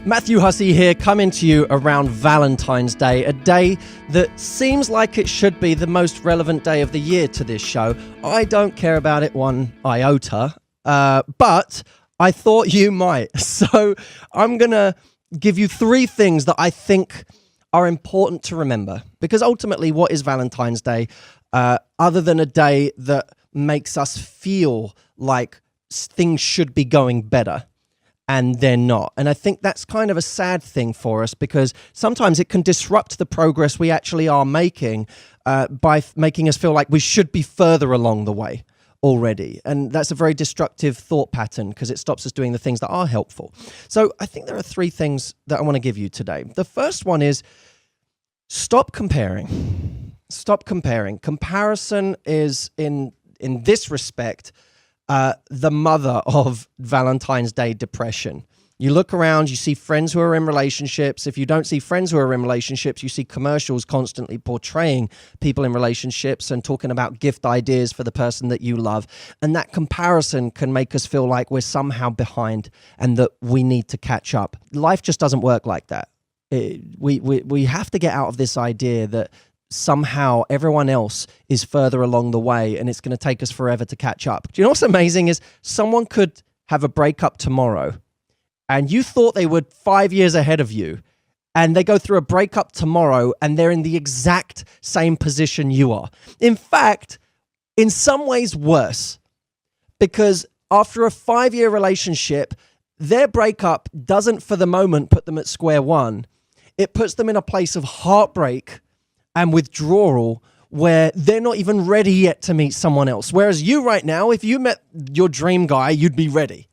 Matthew Hussey here, coming to you around Valentine's Day, a day that seems like it should be the most relevant day of the year to this show. I don't care about it one iota, but I thought you might. So I'm going to give you 3 things that I think are important to remember. Because ultimately, what is Valentine's Day other than a day that makes us feel like things should be going better? And they're not. And I think that's kind of a sad thing for us, because sometimes it can disrupt the progress we actually are making by making us feel like we should be further along the way already. And that's a very destructive thought pattern, because it stops us doing the things that are helpful. So I think there are 3 things that I want to give you today. The first one is stop comparing. Stop comparing. Comparison is, in this respect, the mother of Valentine's Day depression. You look around, you see friends who are in relationships. If you don't see friends who are in relationships, you see commercials constantly portraying people in relationships and talking about gift ideas for the person that you love. And that comparison can make us feel like we're somehow behind and that we need to catch up. Life just doesn't work like that. We have to get out of this idea that somehow everyone else is further along the way and it's going to take us forever to catch up. Do you know what's amazing is someone could have a breakup tomorrow and you thought they were 5 years ahead of you, and they go through a breakup tomorrow and they're in the exact same position you are. In fact, in some ways worse, because after a 5-year relationship, their breakup doesn't for the moment put them at square one. It puts them in a place of heartbreak and withdrawal where they're not even ready yet to meet someone else. Whereas you right now, if you met your dream guy, you'd be ready.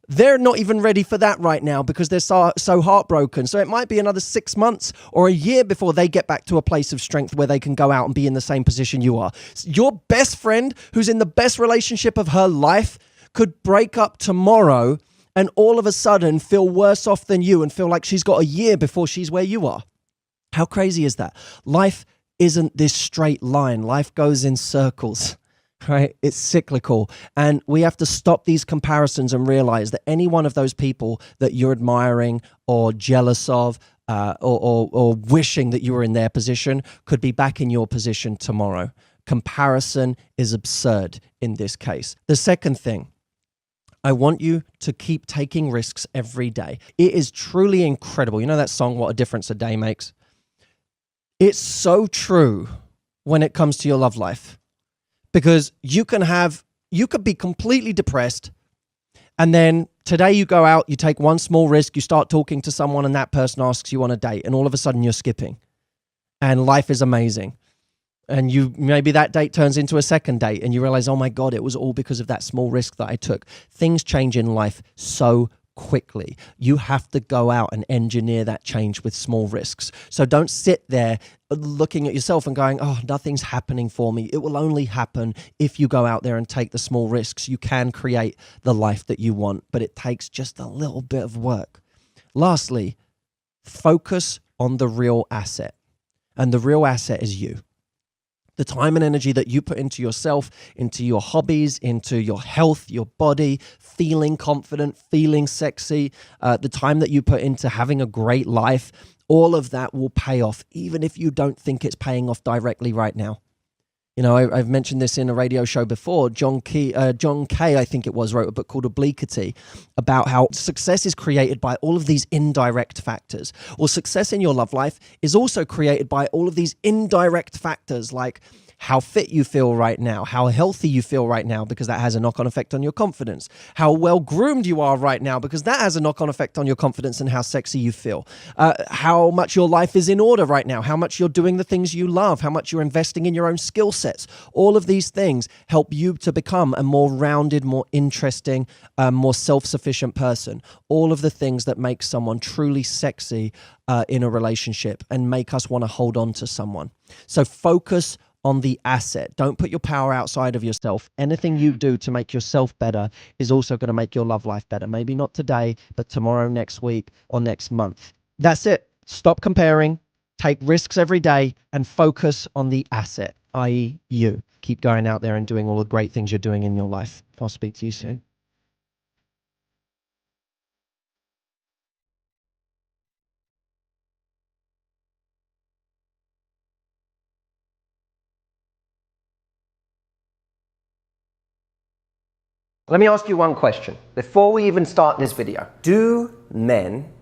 They're not even ready for that right now because they're so heartbroken. So it might be another 6 months or a year before they get back to a place of strength where they can go out and be in the same position you are. Your best friend, who's in the best relationship of her life, could break up tomorrow and all of a sudden feel worse off than you and feel like she's got a year before she's where you are. How crazy is that? Life isn't this straight line. Life goes in circles, right? It's cyclical. And we have to stop these comparisons and realize that any one of those people that you're admiring or jealous of or wishing that you were in their position could be back in your position tomorrow. Comparison is absurd in this case. The second thing, I want you to keep taking risks every day. It is truly incredible. You know that song, What a Difference a Day Makes? It's so true when it comes to your love life, because you could be completely depressed, and then today you go out, you take one small risk, you start talking to someone and that person asks you on a date, and all of a sudden you're skipping and life is amazing. And maybe that date turns into a second date and you realize, oh my God, it was all because of that small risk that I took. Things change in life so quickly. You have to go out and engineer that change with small risks. So don't sit there looking at yourself and going, oh, nothing's happening for me. It will only happen if you go out there and take the small risks. You can create the life that you want, but it takes just a little bit of work. Lastly, focus on the real asset. And the real asset is you. The time and energy that you put into yourself, into your hobbies, into your health, your body, feeling confident, feeling sexy, the time that you put into having a great life, all of that will pay off, even if you don't think it's paying off directly right now. You know, I've mentioned this in a radio show before. John Kay, I think it was, wrote a book called Obliquity about how success is created by all of these indirect factors. Well, success in your love life is also created by all of these indirect factors, like how fit you feel right now, how healthy you feel right now, because that has a knock-on effect on your confidence, how well-groomed you are right now, because that has a knock-on effect on your confidence and how sexy you feel, how much your life is in order right now, how much you're doing the things you love, how much you're investing in your own skill sets. All of these things help you to become a more rounded, more interesting, more self-sufficient person. All of the things that make someone truly sexy in a relationship and make us want to hold on to someone. So focus on the asset. Don't put your power outside of yourself. Anything you do to make yourself better is also going to make your love life better. Maybe not today, but tomorrow, next week, or next month. That's it. Stop comparing, take risks every day, and focus on the asset, i.e. you. Keep going out there and doing all the great things you're doing in your life. I'll speak to you soon. Let me ask you one question before we even start this video. Do men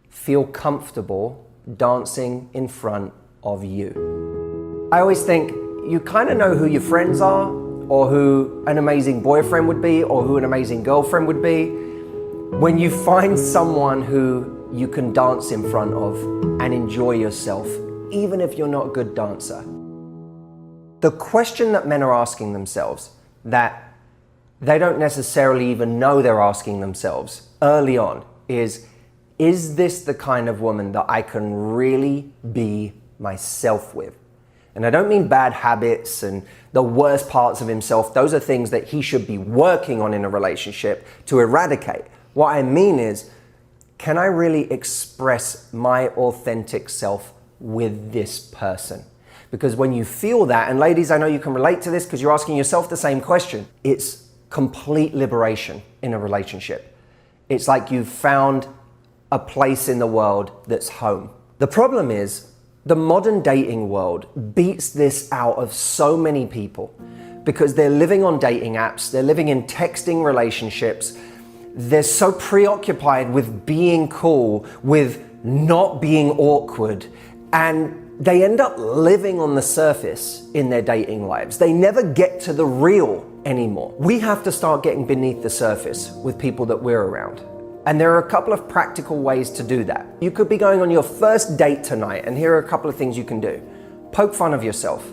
feel comfortable dancing in front of you? I always think you kind of know who your friends are, or who an amazing boyfriend would be, or who an amazing girlfriend would be, when you find someone who you can dance in front of and enjoy yourself, even if you're not a good dancer. The question that men are asking themselves, that they don't necessarily even know they're asking themselves early on, is this the kind of woman that I can really be myself with? And I don't mean bad habits and the worst parts of himself. Those are things that he should be working on in a relationship to eradicate. What I mean is, can I really express my authentic self with this person? Because when you feel that, and ladies, I know you can relate to this because you're asking yourself the same question, it's complete liberation in a relationship. It's like you've found a place in the world that's home. The problem is, the modern dating world beats this out of so many people because they're living on dating apps, they're living in texting relationships, they're so preoccupied with being cool, with not being awkward, and they end up living on the surface in their dating lives. They never get to the real anymore. We have to start getting beneath the surface with people that we're around. And there are a couple of practical ways to do that. You could be going on your first date tonight, and here are a couple of things you can do. Poke fun of yourself.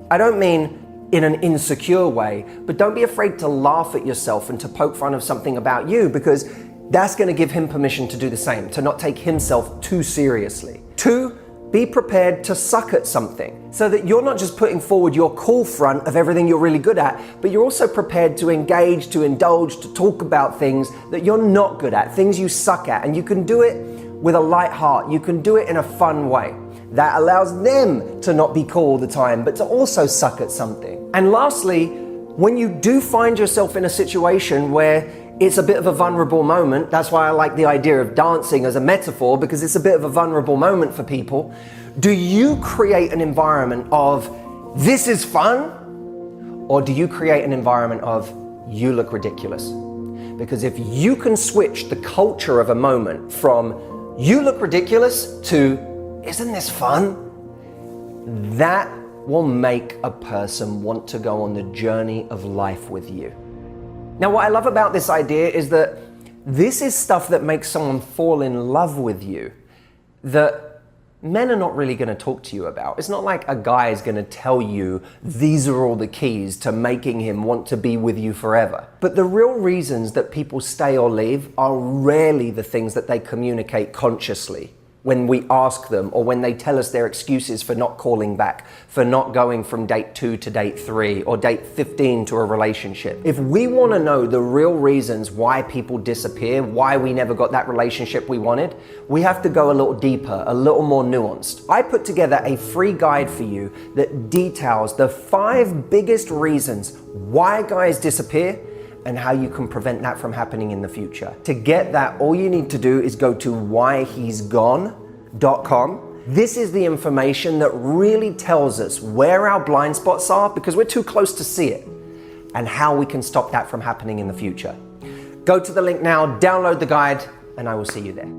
I don't mean in an insecure way, but don't be afraid to laugh at yourself and to poke fun of something about you, because that's going to give him permission to do the same, to not take himself too seriously. 2, be prepared to suck at something so that you're not just putting forward your cool front of everything you're really good at, but you're also prepared to engage, to indulge, to talk about things that you're not good at, things you suck at. And you can do it with a light heart. You can do it in a fun way that allows them to not be cool all the time, but to also suck at something. And lastly, when you do find yourself in a situation where it's a bit of a vulnerable moment, that's why I like the idea of dancing as a metaphor, because it's a bit of a vulnerable moment for people. Do you create an environment of, this is fun? Or do you create an environment of, you look ridiculous? Because if you can switch the culture of a moment from, you look ridiculous, to, isn't this fun? That will make a person want to go on the journey of life with you. Now, what I love about this idea is that this is stuff that makes someone fall in love with you that men are not really going to talk to you about. It's not like a guy is going to tell you these are all the keys to making him want to be with you forever. But the real reasons that people stay or leave are rarely the things that they communicate consciously when we ask them, or when they tell us their excuses for not calling back, for not going from date 2 to date 3 or date 15 to a relationship. If we want to know the real reasons why people disappear, why we never got that relationship we wanted, we have to go a little deeper, a little more nuanced. I put together a free guide for you that details the 5 biggest reasons why guys disappear and how you can prevent that from happening in the future. To get that, all you need to do is go to whyhe'sgone.com. This is the information that really tells us where our blind spots are, because we're too close to see it, and how we can stop that from happening in the future. Go to the link now, download the guide, and I will see you there.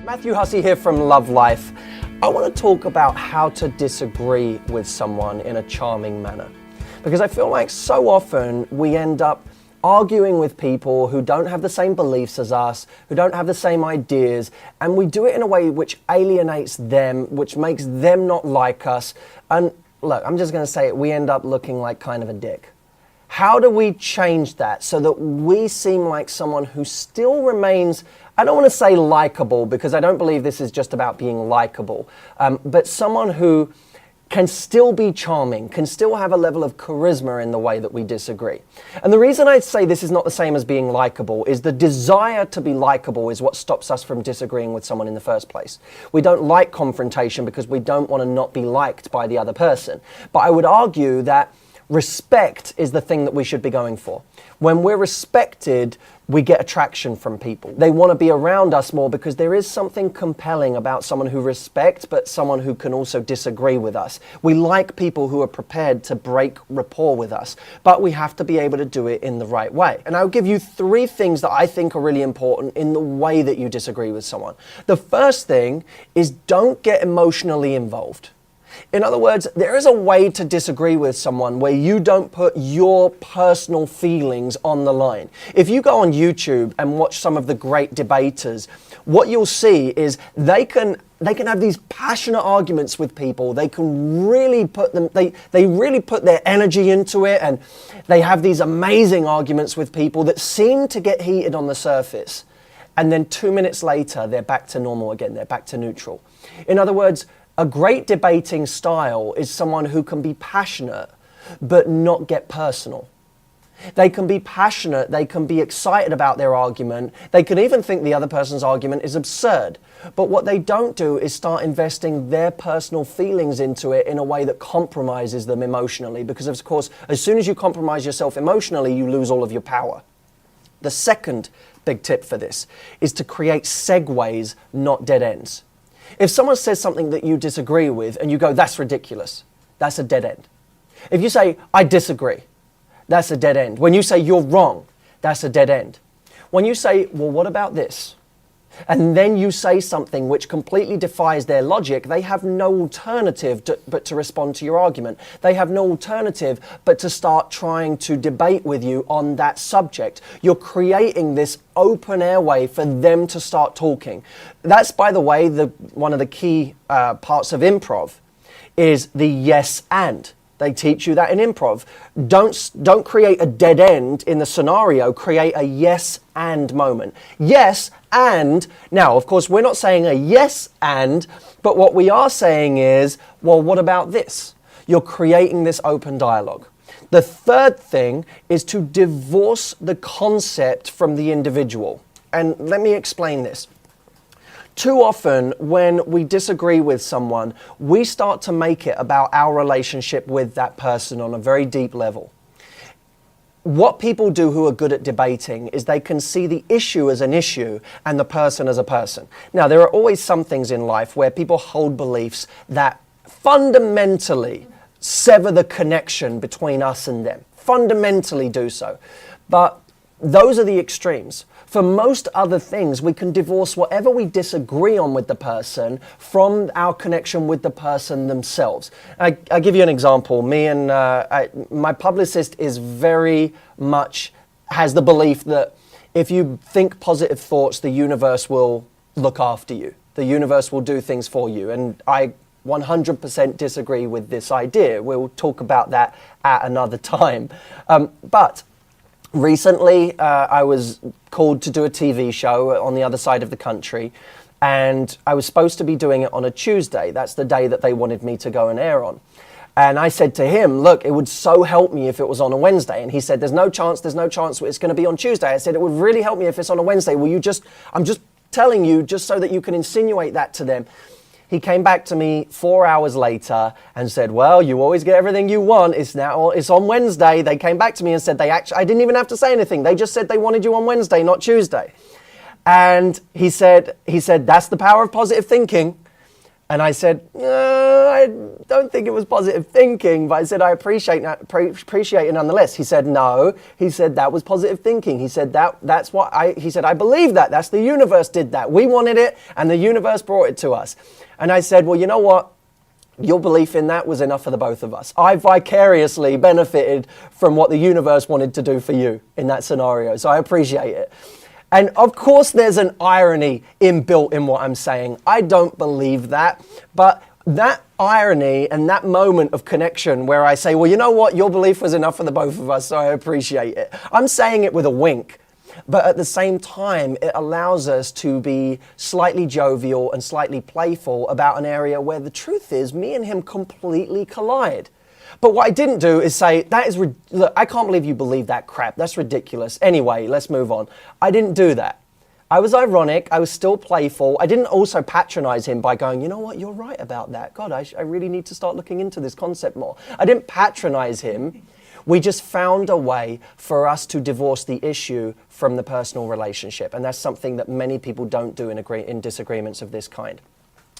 Matthew Hussey here from Love Life. I want to talk about how to disagree with someone in a charming manner. Because I feel like so often we end up arguing with people who don't have the same beliefs as us, who don't have the same ideas, and we do it in a way which alienates them, which makes them not like us. And look, I'm just going to say it, we end up looking like kind of a dick. How do we change that so that we seem like someone who still remains, I don't want to say likable, because I don't believe this is just about being likable, but someone who can still be charming, can still have a level of charisma in the way that we disagree. And the reason I say this is not the same as being likable is the desire to be likable is what stops us from disagreeing with someone in the first place. We don't like confrontation because we don't want to not be liked by the other person. But I would argue that Respect is the thing that we should be going for. When we're respected, we get attraction from people. They want to be around us more because there is something compelling about someone who respects, but someone who can also disagree with us. We like people who are prepared to break rapport with us, but we have to be able to do it in the right way. And I'll give you 3 things that I think are really important in the way that you disagree with someone. The first thing is don't get emotionally involved. In other words, there is a way to disagree with someone where you don't put your personal feelings on the line. If you go on YouTube and watch some of the great debaters, what you'll see is they can have these passionate arguments with people. They can really put them, they really put their energy into it, and they have these amazing arguments with people that seem to get heated on the surface. And then 2 minutes later, they're back to normal again. They're back to neutral. In other words, a great debating style is someone who can be passionate, but not get personal. They can be passionate, they can be excited about their argument, they can even think the other person's argument is absurd. But what they don't do is start investing their personal feelings into it in a way that compromises them emotionally, because of course, as soon as you compromise yourself emotionally, you lose all of your power. The second big tip for this is to create segues, not dead ends. If someone says something that you disagree with and you go, that's ridiculous, that's a dead end. If you say, I disagree, that's a dead end. When you say you're wrong, that's a dead end. When you say, well, what about this? And then you say something which completely defies their logic, they have no alternative but to respond to your argument. They have no alternative but to start trying to debate with you on that subject. You're creating this open airway for them to start talking. That's, by the way, one of the key parts of improv is the yes and. They teach you that in improv. Don't create a dead end in the scenario. Create a yes and moment. Yes and. Now, of course, we're not saying a yes and, but what we are saying is, well, what about this? You're creating this open dialogue. The third thing is to divorce the concept from the individual. And let me explain this. Too often, when we disagree with someone, we start to make it about our relationship with that person on a very deep level. What people do who are good at debating is they can see the issue as an issue and the person as a person. Now, there are always some things in life where people hold beliefs that fundamentally sever the connection between us and them. Fundamentally do so. But those are the extremes. For most other things, we can divorce whatever we disagree on with the person from our connection with the person themselves. I'll give you an example. My publicist is very much, has the belief that if you think positive thoughts, the universe will look after you. The universe will do things for you. And I 100% disagree with this idea. We'll talk about that at another time. But recently, I was called to do a TV show on the other side of the country, and I was supposed to be doing it on a Tuesday. That's the day that they wanted me to go and air on. And I said to him, look, it would so help me if it was on a Wednesday. And he said, there's no chance it's going to be on Tuesday. I said, it would really help me if it's on a Wednesday. I'm just telling you, just so that you can insinuate that to them. He came back to me 4 hours later and said, well, you always get everything you want. It's on Wednesday. They came back to me and said I didn't even have to say anything. They just said they wanted you on Wednesday, not Tuesday. And he said, that's the power of positive thinking. And I said, I don't think it was positive thinking, but I said, I appreciate it nonetheless. He said, no. He said, that was positive thinking. He said, I believe that. That's the universe did that. We wanted it, and the universe brought it to us. And I said, well, you know what? Your belief in that was enough for the both of us. I vicariously benefited from what the universe wanted to do for you in that scenario, so I appreciate it. And of course, there's an irony inbuilt in what I'm saying. I don't believe that, but that irony and that moment of connection where I say, well, you know what? Your belief was enough for the both of us, so I appreciate it. I'm saying it with a wink. But at the same time, it allows us to be slightly jovial and slightly playful about an area where the truth is me and him completely collide. But what I didn't do is say, look, I can't believe you believe that crap. That's ridiculous. Anyway, let's move on. I didn't do that. I was ironic. I was still playful. I didn't also patronize him by going, you know what, you're right about that. God, I really need to start looking into this concept more. I didn't patronize him. We just found a way for us to divorce the issue from the personal relationship. And that's something that many people don't do in disagreements of this kind.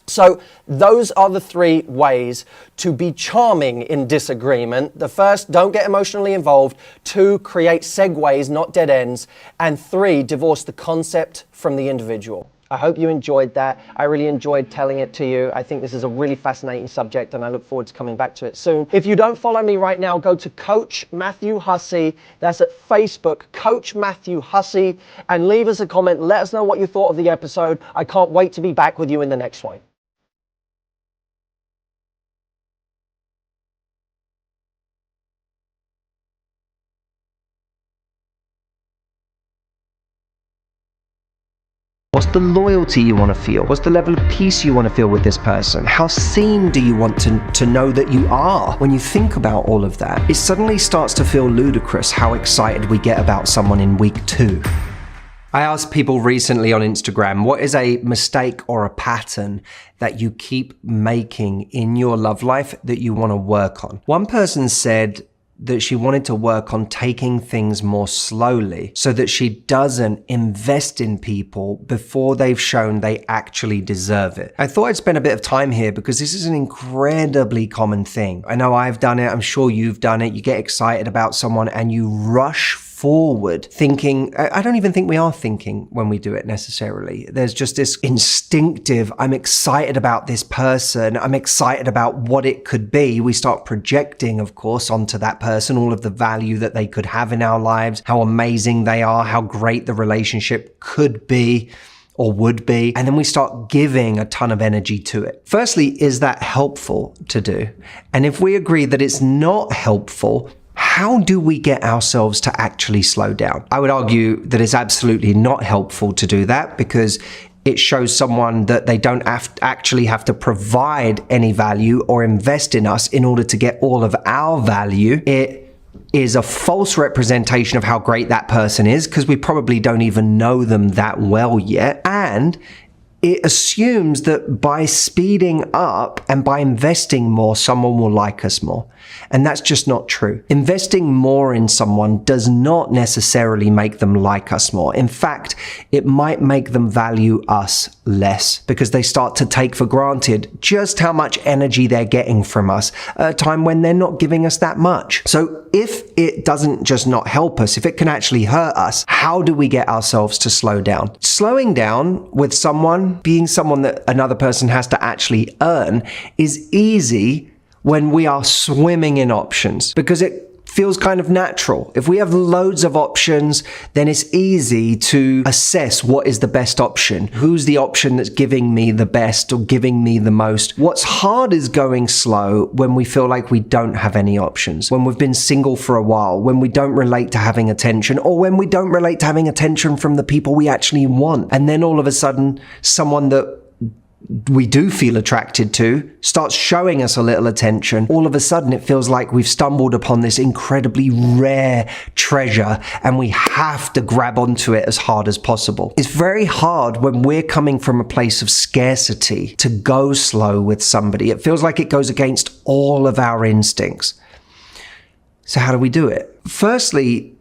So those are the three ways to be charming in disagreement. The first, don't get emotionally involved. 2, create segues, not dead ends. And 3, divorce the concept from the individual. I hope you enjoyed that. I really enjoyed telling it to you. I think this is a really fascinating subject and I look forward to coming back to it soon. If you don't follow me right now, go to Coach Matthew Hussey. That's at Facebook, Coach Matthew Hussey, and leave us a comment. Let us know what you thought of the episode. I can't wait to be back with you in the next one. What's the loyalty you want to feel? What's the level of peace you want to feel with this person? How seen do you want to know that you are? When you think about all of that, it suddenly starts to feel ludicrous how excited we get about someone in week 2. I asked people recently on Instagram, what is a mistake or a pattern that you keep making in your love life that you want to work on? One person said that she wanted to work on taking things more slowly so that she doesn't invest in people before they've shown they actually deserve it. I thought I'd spend a bit of time here because this is an incredibly common thing. I know I've done it. I'm sure you've done it. You get excited about someone and you rush forward thinking, I don't even think we are thinking when we do it necessarily. There's just this instinctive, I'm excited about this person. I'm excited about what it could be. We start projecting, of course, onto that person, all of the value that they could have in our lives, how amazing they are, how great the relationship could be or would be. And then we start giving a ton of energy to it. Firstly, is that helpful to do? And if we agree that it's not helpful, how do we get ourselves to actually slow down? I would argue that it's absolutely not helpful to do that because it shows someone that they don't actually have to provide any value or invest in us in order to get all of our value. It is a false representation of how great that person is because we probably don't even know them that well yet. And it assumes that by speeding up and by investing more, someone will like us more. And that's just not true. Investing more in someone does not necessarily make them like us more. In fact, it might make them value us less because they start to take for granted just how much energy they're getting from us at a time when they're not giving us that much. So if it doesn't just not help us, if it can actually hurt us, how do we get ourselves to slow down? Slowing down with someone, being someone that another person has to actually earn, is easy when we are swimming in options because it feels kind of natural. If we have loads of options, then it's easy to assess what is the best option. Who's the option that's giving me the best or giving me the most? What's hard is going slow when we feel like we don't have any options, when we've been single for a while, when we don't relate to having attention, or when we don't relate to having attention from the people we actually want. And then all of a sudden, someone that we do feel attracted to starts showing us a little attention. All of a sudden it feels like we've stumbled upon this incredibly rare treasure and we have to grab onto it as hard as possible. It's very hard when we're coming from a place of scarcity to go slow with somebody. It feels like it goes against all of our instincts. So how do we do it? Firstly,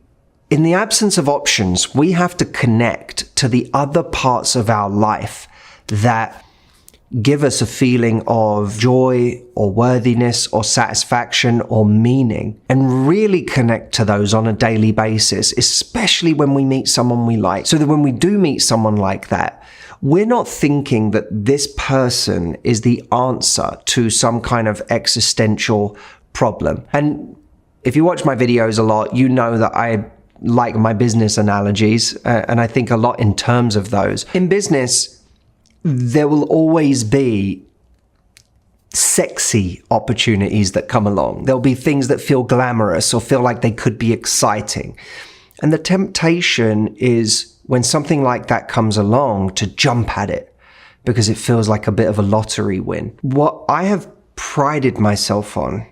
in the absence of options, we have to connect to the other parts of our life that give us a feeling of joy or worthiness or satisfaction or meaning, and really connect to those on a daily basis, especially when we meet someone we like. So that when we do meet someone like that, we're not thinking that this person is the answer to some kind of existential problem. And if you watch my videos a lot, you know that I like my business analogies, and I think a lot in terms of those. In business, there will always be sexy opportunities that come along. There'll be things that feel glamorous or feel like they could be exciting. And the temptation is when something like that comes along to jump at it because it feels like a bit of a lottery win. What I have prided myself on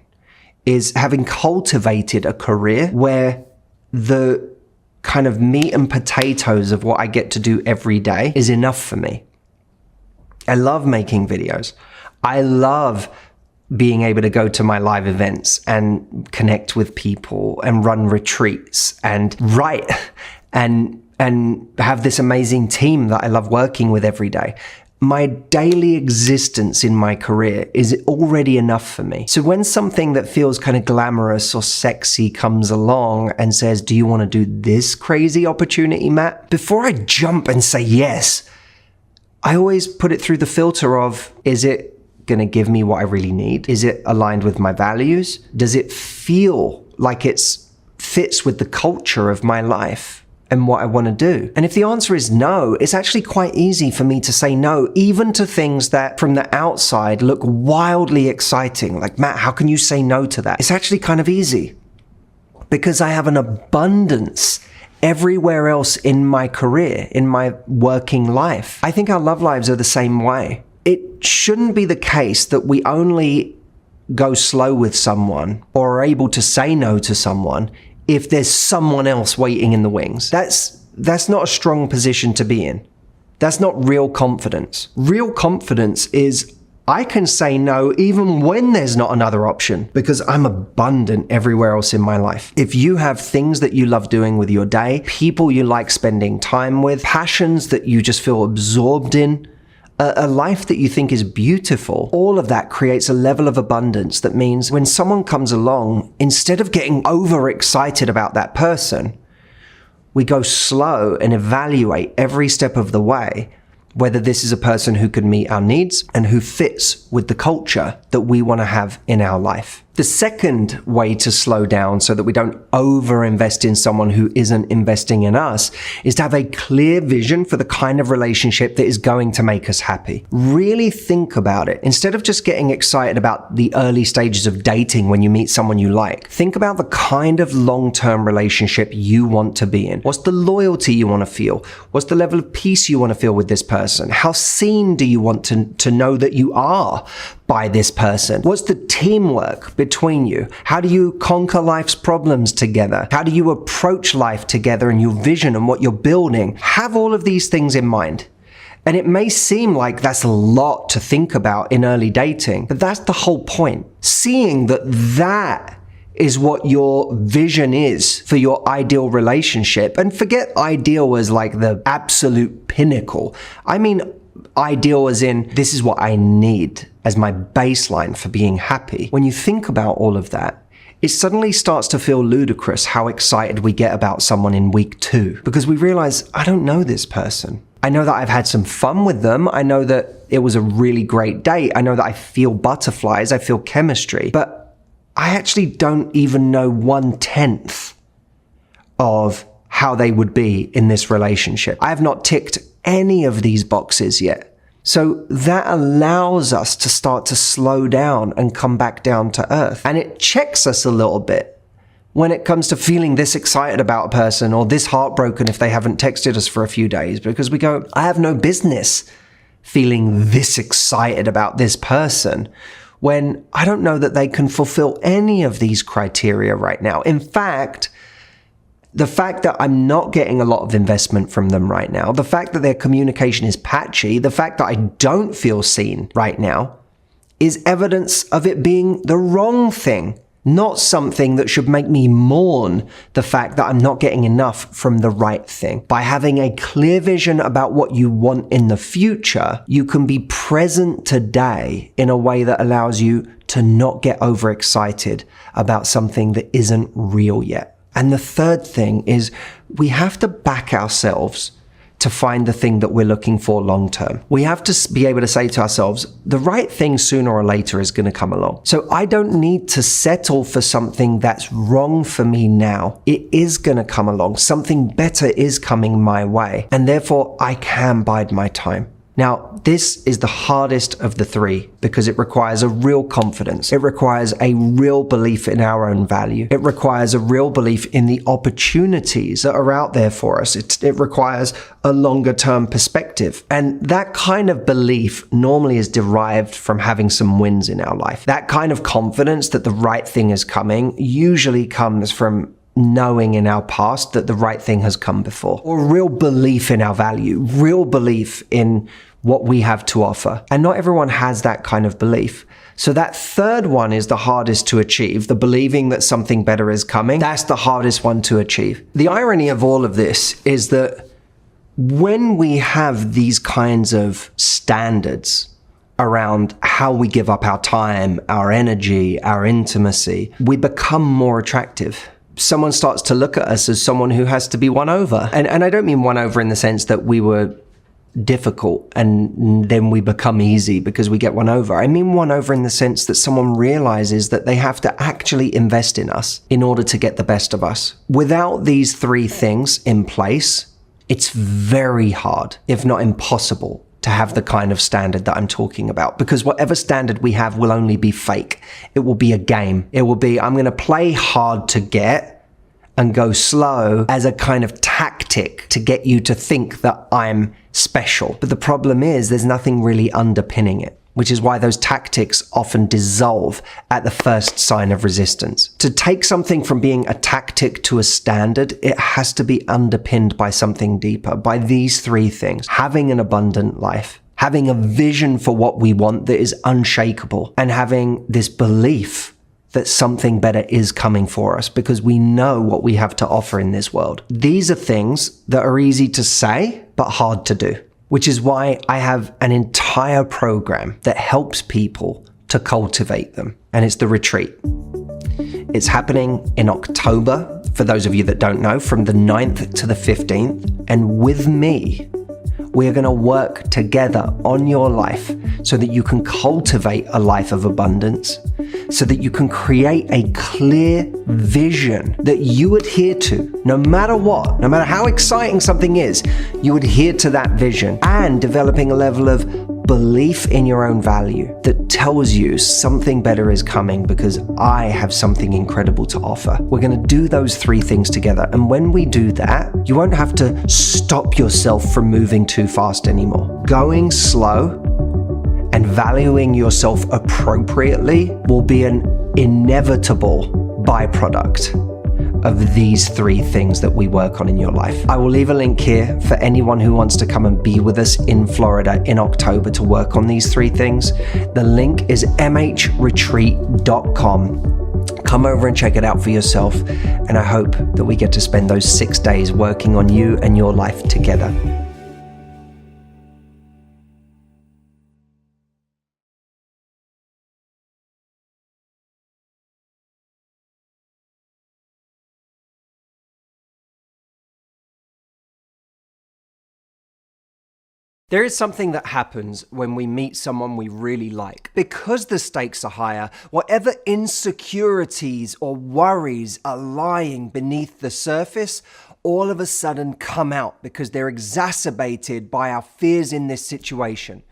is having cultivated a career where the kind of meat and potatoes of what I get to do every day is enough for me. I love making videos. I love being able to go to my live events and connect with people and run retreats and write and have this amazing team that I love working with every day. My daily existence in my career is already enough for me. So when something that feels kind of glamorous or sexy comes along and says, do you want to do this crazy opportunity, Matt? Before I jump and say yes, I always put it through the filter of, is it going to give me what I really need? Is it aligned with my values? Does it feel like it fits with the culture of my life and what I want to do? And if the answer is no, it's actually quite easy for me to say no, even to things that from the outside look wildly exciting. Like, Matt, how can you say no to that? It's actually kind of easy because I have an abundance everywhere else in my career, in my working life. I think our love lives are the same way. It shouldn't be the case that we only go slow with someone or are able to say no to someone if there's someone else waiting in the wings. That's not a strong position to be in. That's not real confidence. Real confidence is I can say no even when there's not another option because I'm abundant everywhere else in my life. If you have things that you love doing with your day, people you like spending time with, passions that you just feel absorbed in, a life that you think is beautiful, all of that creates a level of abundance that means when someone comes along, instead of getting overexcited about that person, we go slow and evaluate every step of the way whether this is a person who can meet our needs and who fits with the culture that we want to have in our life. The second way to slow down so that we don't over-invest in someone who isn't investing in us is to have a clear vision for the kind of relationship that is going to make us happy. Really think about it. Instead of just getting excited about the early stages of dating when you meet someone you like, think about the kind of long-term relationship you want to be in. What's the loyalty you want to feel? What's the level of peace you want to feel with this person? How seen do you want to know that you are by this person? What's the teamwork between you? How do you conquer life's problems together? How do you approach life together and your vision and what you're building? Have all of these things in mind. And it may seem like that's a lot to think about in early dating, but that's the whole point. Seeing that is what your vision is for your ideal relationship. And forget ideal as like the absolute pinnacle. I mean, ideal as in, this is what I need as my baseline for being happy. When you think about all of that, it suddenly starts to feel ludicrous how excited we get about someone in week 2 because we realize, I don't know this person. I know that I've had some fun with them. I know that it was a really great date. I know that I feel butterflies. I feel chemistry, but I actually don't even know 1/10 of how they would be in this relationship. I have not ticked any of these boxes yet. So that allows us to start to slow down and come back down to earth. And it checks us a little bit when it comes to feeling this excited about a person or this heartbroken if they haven't texted us for a few days, because we go, I have no business feeling this excited about this person when I don't know that they can fulfill any of these criteria right now. In fact, the fact that I'm not getting a lot of investment from them right now, the fact that their communication is patchy, the fact that I don't feel seen right now is evidence of it being the wrong thing, not something that should make me mourn the fact that I'm not getting enough from the right thing. By having a clear vision about what you want in the future, you can be present today in a way that allows you to not get overexcited about something that isn't real yet. And the third thing is we have to back ourselves to find the thing that we're looking for long term. We have to be able to say to ourselves, the right thing sooner or later is going to come along. So I don't need to settle for something that's wrong for me now. It is going to come along. Something better is coming my way. And therefore I can bide my time. Now, this is the hardest of the three because it requires a real confidence. It requires a real belief in our own value. It requires a real belief in the opportunities that are out there for us. It requires a longer term perspective. And that kind of belief normally is derived from having some wins in our life. That kind of confidence that the right thing is coming usually comes from knowing in our past that the right thing has come before, or real belief in our value, real belief in what we have to offer. And not everyone has that kind of belief. So that third one is the hardest to achieve, the believing that something better is coming. That's the hardest one to achieve. The irony of all of this is that when we have these kinds of standards around how we give up our time, our energy, our intimacy, we become more attractive. Someone starts to look at us as someone who has to be won over. And I don't mean won over in the sense that we were difficult and then we become easy because we get won over. I mean won over in the sense that someone realizes that they have to actually invest in us in order to get the best of us. Without these three things in place, it's very hard, if not impossible, to have the kind of standard that I'm talking about, because whatever standard we have will only be fake. It will be a game. It will be, I'm going to play hard to get and go slow as a kind of tactic to get you to think that I'm special. But the problem is there's nothing really underpinning it, which is why those tactics often dissolve at the first sign of resistance. To take something from being a tactic to a standard, it has to be underpinned by something deeper, by these three things: having an abundant life, having a vision for what we want that is unshakable, and having this belief that something better is coming for us because we know what we have to offer in this world. These are things that are easy to say, but hard to do, which is why I have an entire program that helps people to cultivate them. And it's the retreat. It's happening in October, for those of you that don't know, from the 9th to the 15th. And with me, we are going to work together on your life so that you can cultivate a life of abundance, so that you can create a clear vision that you adhere to, no matter what, no matter how exciting something is, you adhere to that vision, and developing a level of belief in your own value that tells you something better is coming because I have something incredible to offer. We're going to do those three things together. And when we do that, you won't have to stop yourself from moving too fast anymore. Going slow and valuing yourself appropriately will be an inevitable byproduct of these three things that we work on in your life. I will leave a link here for anyone who wants to come and be with us in Florida in October to work on these three things. The link is mhretreat.com. Come over and check it out for yourself. And I hope that we get to spend those 6 days working on you and your life together. There is something that happens when we meet someone we really like. Because the stakes are higher, whatever insecurities or worries are lying beneath the surface all of a sudden come out because they're exacerbated by our fears in this situation.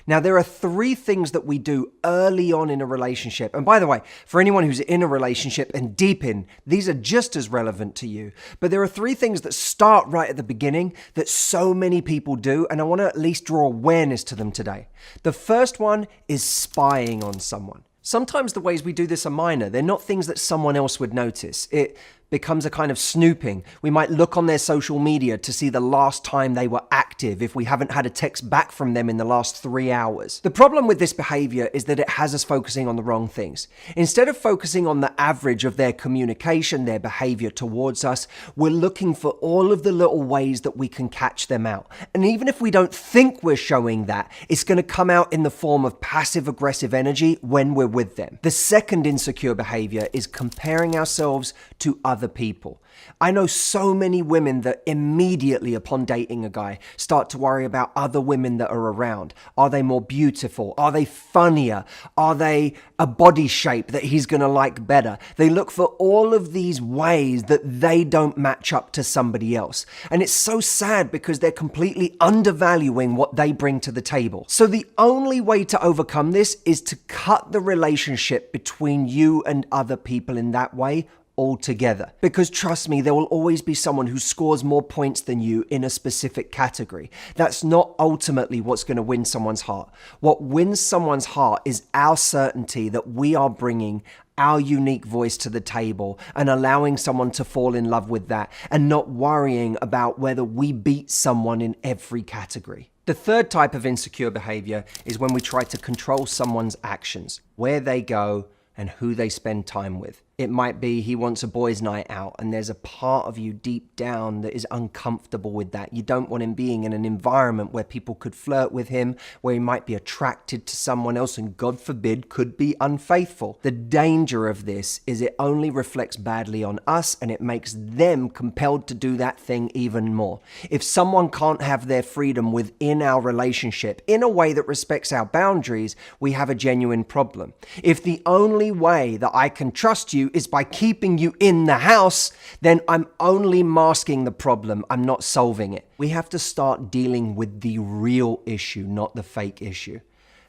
Now, there are three things that we do early on in a relationship. And by the way, for anyone who's in a relationship and deep in, these are just as relevant to you. But there are three things that start right at the beginning that so many people do, and I want to at least draw awareness to them today. The first one is spying on someone. Sometimes the ways we do this are minor. They're not things that someone else would notice. It becomes a kind of snooping. We might look on their social media to see the last time they were active if we haven't had a text back from them in the last 3 hours. The problem with this behavior is that it has us focusing on the wrong things. Instead of focusing on the average of their communication, their behavior towards us, we're looking for all of the little ways that we can catch them out. And even if we don't think we're showing that, it's going to come out in the form of passive-aggressive energy when we're with them. The second insecure behavior is comparing ourselves to other people. I know so many women that immediately upon dating a guy start to worry about other women that are around. Are they more beautiful? Are they funnier? Are they a body shape that he's going to like better? They look for all of these ways that they don't match up to somebody else. And it's so sad because they're completely undervaluing what they bring to the table. So the only way to overcome this is to cut the relationship between you and other people in that way altogether. Because trust me, there will always be someone who scores more points than you in a specific category. That's not ultimately what's going to win someone's heart. What wins someone's heart is our certainty that we are bringing our unique voice to the table and allowing someone to fall in love with that and not worrying about whether we beat someone in every category. The third type of insecure behavior is when we try to control someone's actions, where they go, and who they spend time with. It might be he wants a boys' night out, and there's a part of you deep down that is uncomfortable with that. You don't want him being in an environment where people could flirt with him, where he might be attracted to someone else and, God forbid, could be unfaithful. The danger of this is it only reflects badly on us, and it makes them compelled to do that thing even more. If someone can't have their freedom within our relationship in a way that respects our boundaries, we have a genuine problem. If the only way that I can trust you is by keeping you in the house, then I'm only masking the problem. I'm not solving it. We have to start dealing with the real issue, not the fake issue.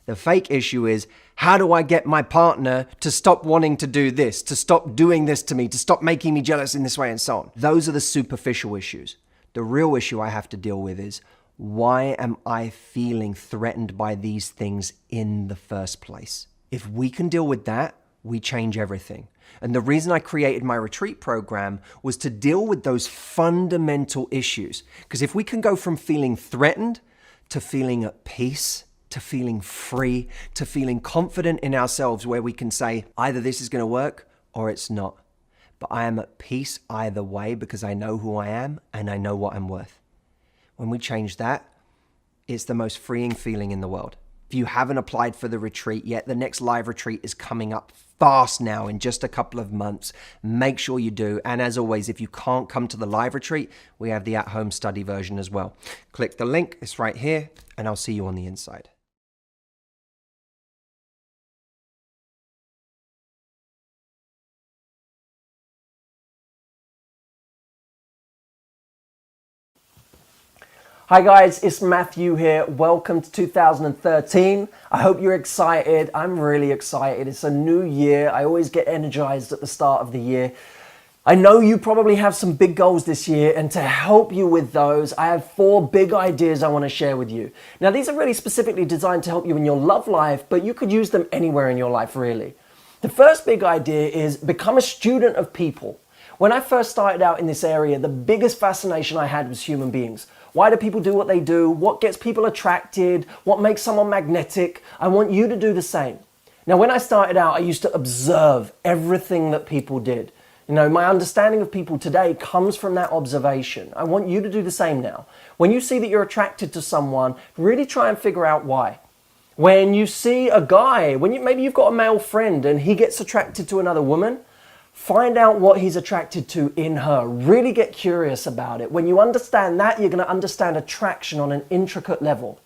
The fake issue is, how do I get my partner to stop wanting to do this, to stop doing this to me, to stop making me jealous in this way, and so on? Those are the superficial issues. The real issue I have to deal with is, why am I feeling threatened by these things in the first place? If we can deal with that, we change everything. And the reason I created my retreat program was to deal with those fundamental issues. Because if we can go from feeling threatened to feeling at peace, to feeling free, to feeling confident in ourselves, where we can say, either this is going to work or it's not. But I am at peace either way because I know who I am and I know what I'm worth. When we change that, it's the most freeing feeling in the world. If you haven't applied for the retreat yet, the next live retreat is coming up fast now in just a couple of months. Make sure you do. And as always, if you can't come to the live retreat, we have the at-home study version as well. Click the link, it's right here, and I'll see you on the inside. Hi guys, it's Matthew here. Welcome to 2013. I hope you're excited. I'm really excited. It's a new year. I always get energized at the start of the year. I know you probably have some big goals this year, and to help you with those, I have 4 big ideas I want to share with you. Now, these are really specifically designed to help you in your love life, but you could use them anywhere in your life, really. The first big idea is become a student of people. When I first started out in this area, the biggest fascination I had was human beings. Why do people do what they do? What gets people attracted? What makes someone magnetic? I want you to do the same. Now, when I started out, I used to observe everything that people did. You know, my understanding of people today comes from that observation. I want you to do the same now. When you see that you're attracted to someone, really try and figure out why. When you see a guy, maybe you've got a male friend and he gets attracted to another woman, find out what he's attracted to in her. Really get curious about it. When you understand that, you're going to understand attraction on an intricate level.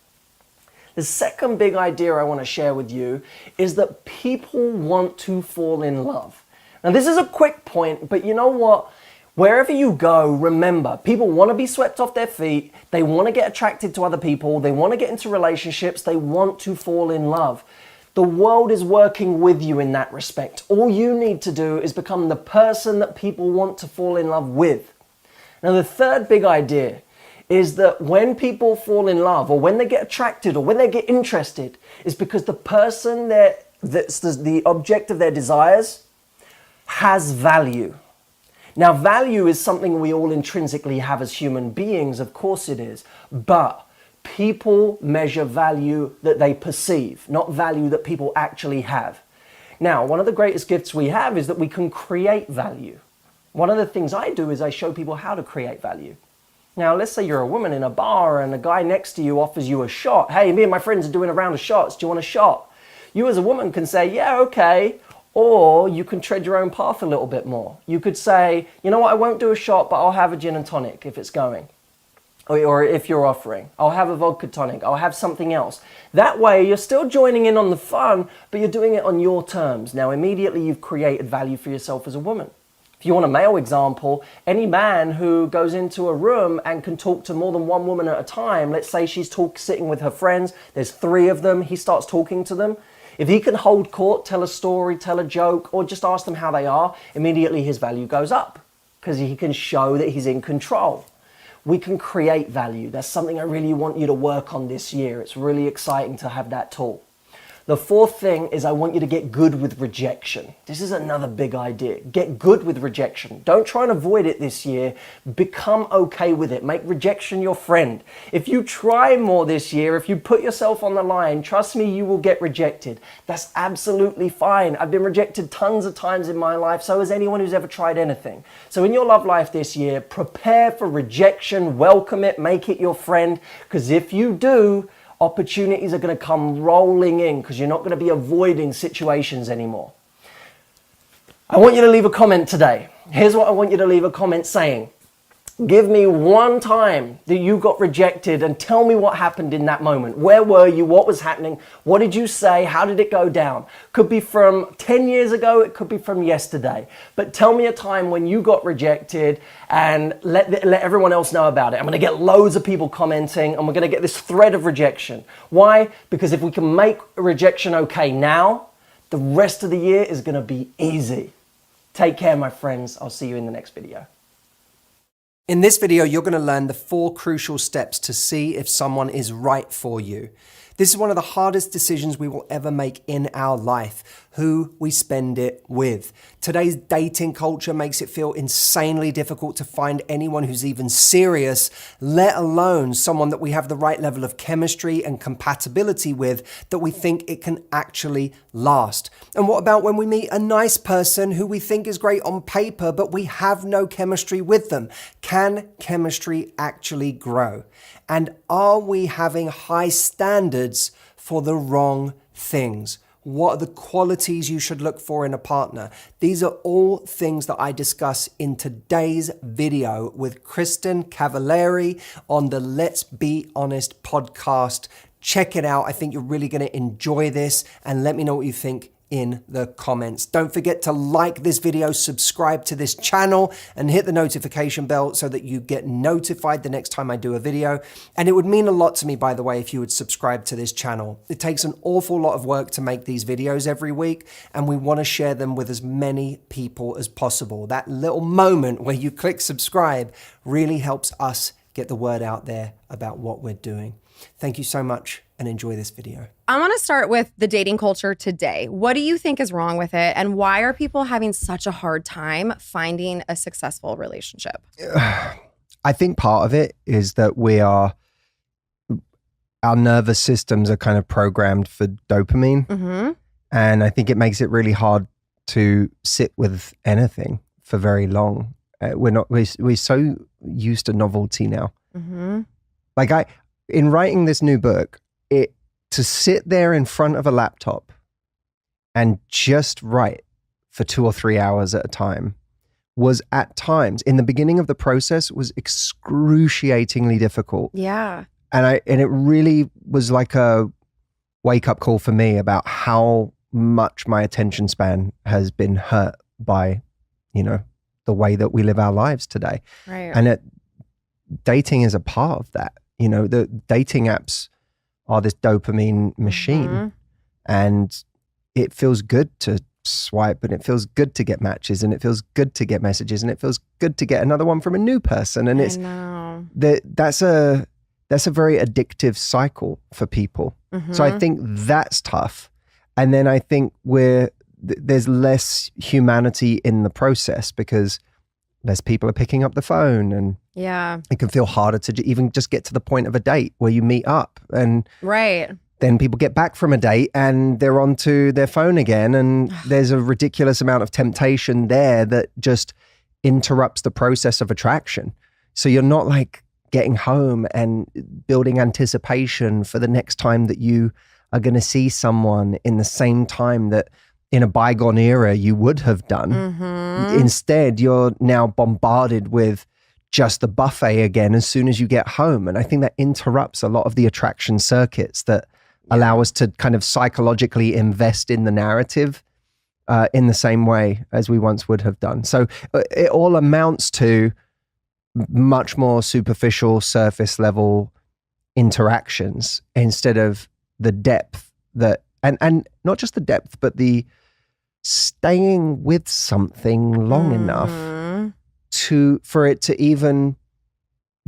The second big idea I want to share with you is that people want to fall in love. Now, this is a quick point, but you know what? Wherever you go, remember, people want to be swept off their feet. They want to get attracted to other people. They want to get into relationships. They want to fall in love. The world is working with you in that respect. All you need to do is become the person that people want to fall in love with. Now, the third big idea is that when people fall in love, or when they get attracted, or when they get interested, is because the person that's the object of their desires has value. Now, value is something we all intrinsically have as human beings, of course it is, but people measure value that they perceive, not value that people actually have. Now, one of the greatest gifts we have is that we can create value. One of the things I do is I show people how to create value. Now, let's say you're a woman in a bar and a guy next to you offers you a shot. Hey, me and my friends are doing a round of shots. Do you want a shot? You as a woman can say, yeah, okay. Or you can tread your own path a little bit more. You could say, you know what, I won't do a shot, but I'll have a gin and tonic if it's going. Or if you're offering, I'll have a vodka tonic, I'll have something else. That way, you're still joining in on the fun, but you're doing it on your terms. Now, immediately you've created value for yourself as a woman. If you want a male example, any man who goes into a room and can talk to more than one woman at a time, let's say she's sitting with her friends, there's 3 of them, he starts talking to them. If he can hold court, tell a story, tell a joke, or just ask them how they are, immediately his value goes up because he can show that he's in control. We can create value. That's something I really want you to work on this year. It's really exciting to have that tool. The fourth thing is I want you to get good with rejection. This is another big idea. Get good with rejection. Don't try and avoid it this year. Become okay with it. Make rejection your friend. If you try more this year, if you put yourself on the line, trust me, you will get rejected. That's absolutely fine. I've been rejected tons of times in my life. So has anyone who's ever tried anything. So in your love life this year, prepare for rejection, welcome it, make it your friend. Because if you do, opportunities are going to come rolling in because you're not going to be avoiding situations anymore. I want you to leave a comment today. Here's what I want you to leave a comment saying. Give me one time that you got rejected and tell me what happened in that moment. Where were you? What was happening? What did you say? How did it go down? Could be from 10 years ago. It could be from yesterday. But tell me a time when you got rejected and let everyone else know about it. I'm going to get loads of people commenting and we're going to get this thread of rejection. Why? Because if we can make rejection okay now, the rest of the year is going to be easy. Take care, my friends. I'll see you in the next video. In this video, you're going to learn the 4 crucial steps to see if someone is right for you. This is one of the hardest decisions we will ever make in our life, who we spend it with. Today's dating culture makes it feel insanely difficult to find anyone who's even serious, let alone someone that we have the right level of chemistry and compatibility with that we think it can actually last. And what about when we meet a nice person who we think is great on paper, but we have no chemistry with them? Can chemistry actually grow? And are we having high standards for the wrong things? What are the qualities you should look for in a partner? These are all things that I discuss in today's video with Kristen Cavallari on the Let's Be Honest podcast. Check it out. I think you're really going to enjoy this, and let me know what you think in the comments. Don't forget to like this video, subscribe to this channel, and hit the notification bell so that you get notified the next time I do a video. And it would mean a lot to me, by the way, if you would subscribe to this channel. It takes an awful lot of work to make these videos every week, and we want to share them with as many people as possible. That little moment where you click subscribe really helps us get the word out there about what we're doing. Thank you so much, and enjoy this video. I want to start with the dating culture today. What do you think is wrong with it? And why are people having such a hard time finding a successful relationship? I think part of it is that our nervous systems are kind of programmed for dopamine. Mm-hmm. And I think it makes it really hard to sit with anything for very long. We're so used to novelty now. Mm-hmm. Like in writing this new book, to sit there in front of a laptop and just write for 2 or 3 hours at a time was at times, in the beginning of the process, was excruciatingly difficult. Yeah. And it really was like a wake-up call for me about how much my attention span has been hurt by, the way that we live our lives today. Right. And dating is a part of that. The dating apps are this dopamine machine, Mm-hmm. and it feels good to swipe, and it feels good to get matches, and it feels good to get messages, and it feels good to get another one from a new person. And I know. that's a very addictive cycle for people. Mm-hmm. So I think that's tough. And then I think there's less humanity in the process because less people are picking up the phone, and Yeah. it can feel harder to even just get to the point of a date where you meet up, and Right. then people get back from a date and they're onto their phone again, and there's a ridiculous amount of temptation there that just interrupts the process of attraction. So you're not like getting home and building anticipation for the next time that you are going to see someone in the same time that in a bygone era you would have done. Mm-hmm. Instead, you're now bombarded with just the buffet again as soon as you get home. And I think that interrupts a lot of the attraction circuits that allow us to kind of psychologically invest in the narrative in the same way as we once would have done. So it all amounts to much more superficial, surface level interactions instead of the depth that, and not just the depth, but the staying with something long enough for it to even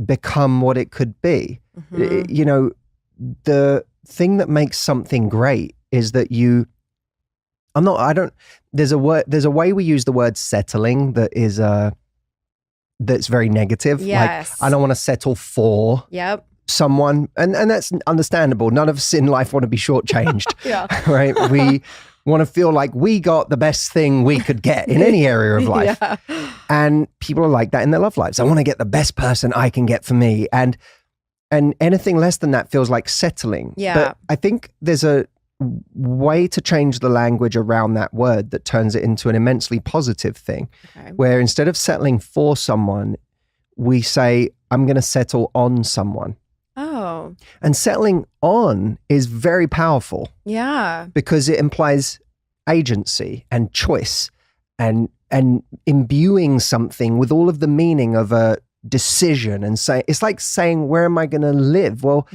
become what it could be. Mm-hmm. The thing that makes something great is that there's a way we use the word settling that is that's very negative. Yes. Like, I don't want to settle for someone. And that's understandable. None of us in life want to be shortchanged. Right? We want to feel like we got the best thing we could get in any area of life. And people are like that in their love lives. I want to get the best person I can get for me. And anything less than that feels like settling. But I think there's a way to change the language around that word that turns it into an immensely positive thing, where instead of settling for someone, we say, I'm going to settle on someone. Oh. And settling on is very powerful. Yeah. Because it implies agency and choice and imbuing something with all of the meaning of a decision, and say it's like saying, where am I going to live? Well,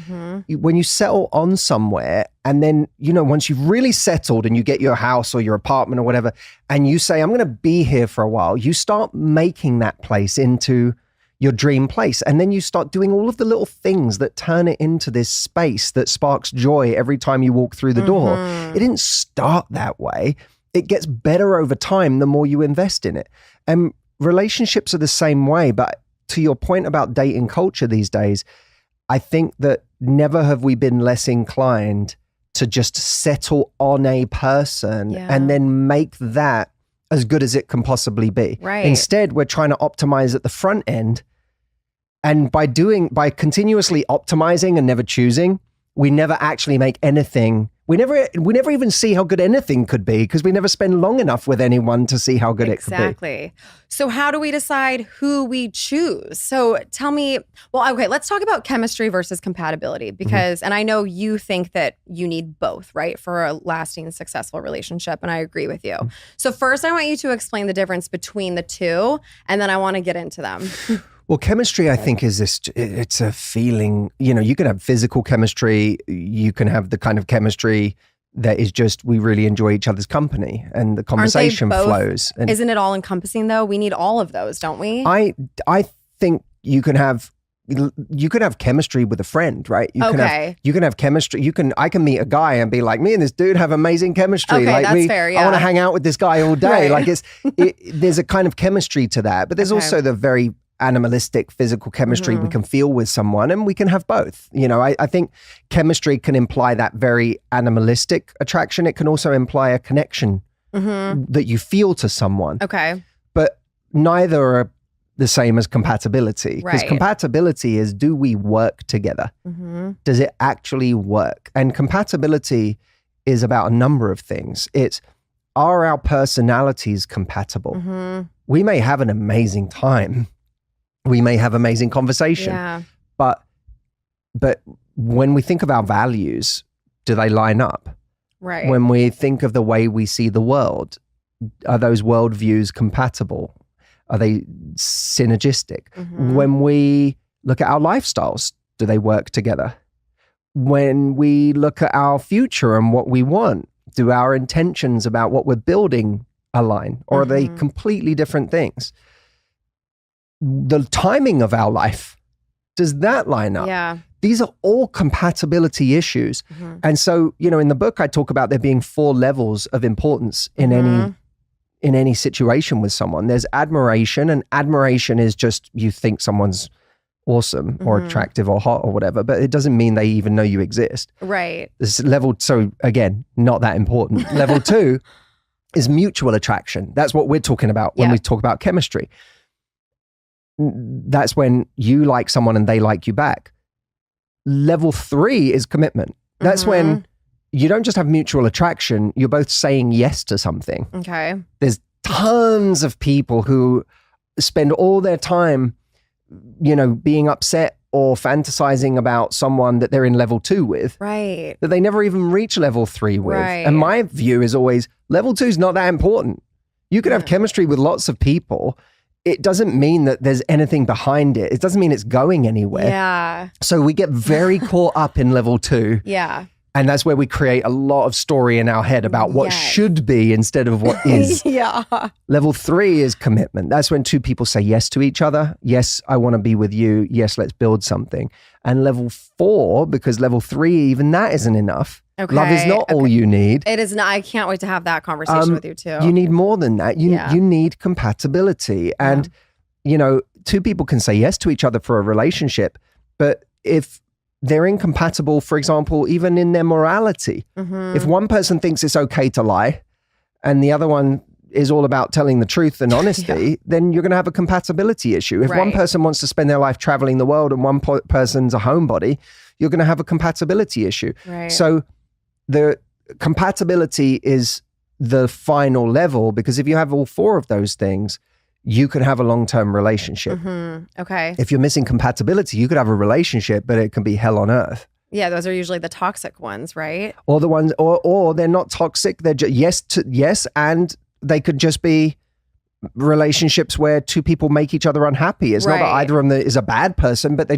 when you settle on somewhere, and then once you've really settled and you get your house or your apartment or whatever, and you say, I'm going to be here for a while, you start making that place into your dream place, and then you start doing all of the little things that turn it into this space that sparks joy every time you walk through the door. It didn't start that way. It gets better over time the more you invest in it. And relationships are the same way. But to your point about dating culture these days, I think that never have we been less inclined to just settle on a person and then make that as good as it can possibly be. Right. Instead, we're trying to optimize at the front end. And by continuously optimizing and never choosing, we never actually make anything. We never even see how good anything could be, because we never spend long enough with anyone to see how good it could be. Exactly. So how do we decide who we choose? So tell me, let's talk about chemistry versus compatibility, because, and I know you think that you need both, right, for a lasting, successful relationship, and I agree with you. So first, I want you to explain the difference between the two, and then I want to get into them. Well, chemistry, I think, it's a feeling. You can have physical chemistry. You can have the kind of chemistry that is just, we really enjoy each other's company and the conversation flows. And isn't it all encompassing though? We need all of those, don't we? I think you can have chemistry with a friend, right? You can have chemistry. I can meet a guy and be like, me and this dude have amazing chemistry. Okay, like that's fair, I want to hang out with this guy all day. Right. Like there's a kind of chemistry to that, but there's also the very animalistic physical chemistry we can feel with someone, and we can have both. I think chemistry can imply that very animalistic attraction. It can also imply a connection that you feel to someone. Okay. But neither are the same as compatibility. Because compatibility is, do we work together? Does it actually work? And compatibility is about a number of things. It's, are our personalities compatible? We may have an amazing time. We may have amazing conversation, but when we think of our values, do they line up? Right. When we think of the way we see the world, are those worldviews compatible? Are they synergistic? When we look at our lifestyles, do they work together? When we look at our future and what we want, do our intentions about what we're building align, or are they completely different things? The timing of our life, does that line up? Yeah. These are all compatibility issues. And so, in the book, I talk about there being 4 levels of importance in any situation with someone. There's admiration, and admiration is just, you think someone's awesome or attractive or hot or whatever, but it doesn't mean they even know you exist. Right. This level, so again, not that important. Level 2 is mutual attraction. That's what we're talking about when we talk about chemistry. That's when you like someone and they like you back. Level 3 is commitment. That's when you don't just have mutual attraction, you're both saying yes to something. Okay. There's tons of people who spend all their time, being upset or fantasizing about someone that they're in level 2 with. Right. That they never even reach level 3 with. Right. And my view is always, level 2 is not that important. You could have chemistry with lots of people. It doesn't mean that there's anything behind it. It doesn't mean it's going anywhere. Yeah. So we get very caught up in level 2. Yeah. And that's where we create a lot of story in our head about what should be instead of what is. Yeah. Level 3 is commitment. That's when two people say yes to each other. Yes, I want to be with you. Yes, let's build something. And level 4, because level 3, even that isn't enough. Okay. Love is not all you need. It is not. I can't wait to have that conversation with you too. You need more than that. You need compatibility. And, you know, two people can say yes to each other for a relationship, but if they're incompatible, for example, even in their morality. If one person thinks it's okay to lie and the other one is all about telling the truth and honesty, then you're going to have a compatibility issue. If one person wants to spend their life traveling the world and one person's a homebody, you're going to have a compatibility issue. Right. So the compatibility is the final level, because if you have all 4 of those things, you could have a long-term relationship. Okay. If you're missing compatibility, you could have a relationship, but it can be hell on earth. Yeah, those are usually the toxic ones, right? Or the ones, or they're not toxic. They're just yes, and they could just be relationships where two people make each other unhappy. It's not that either of them is a bad person, but they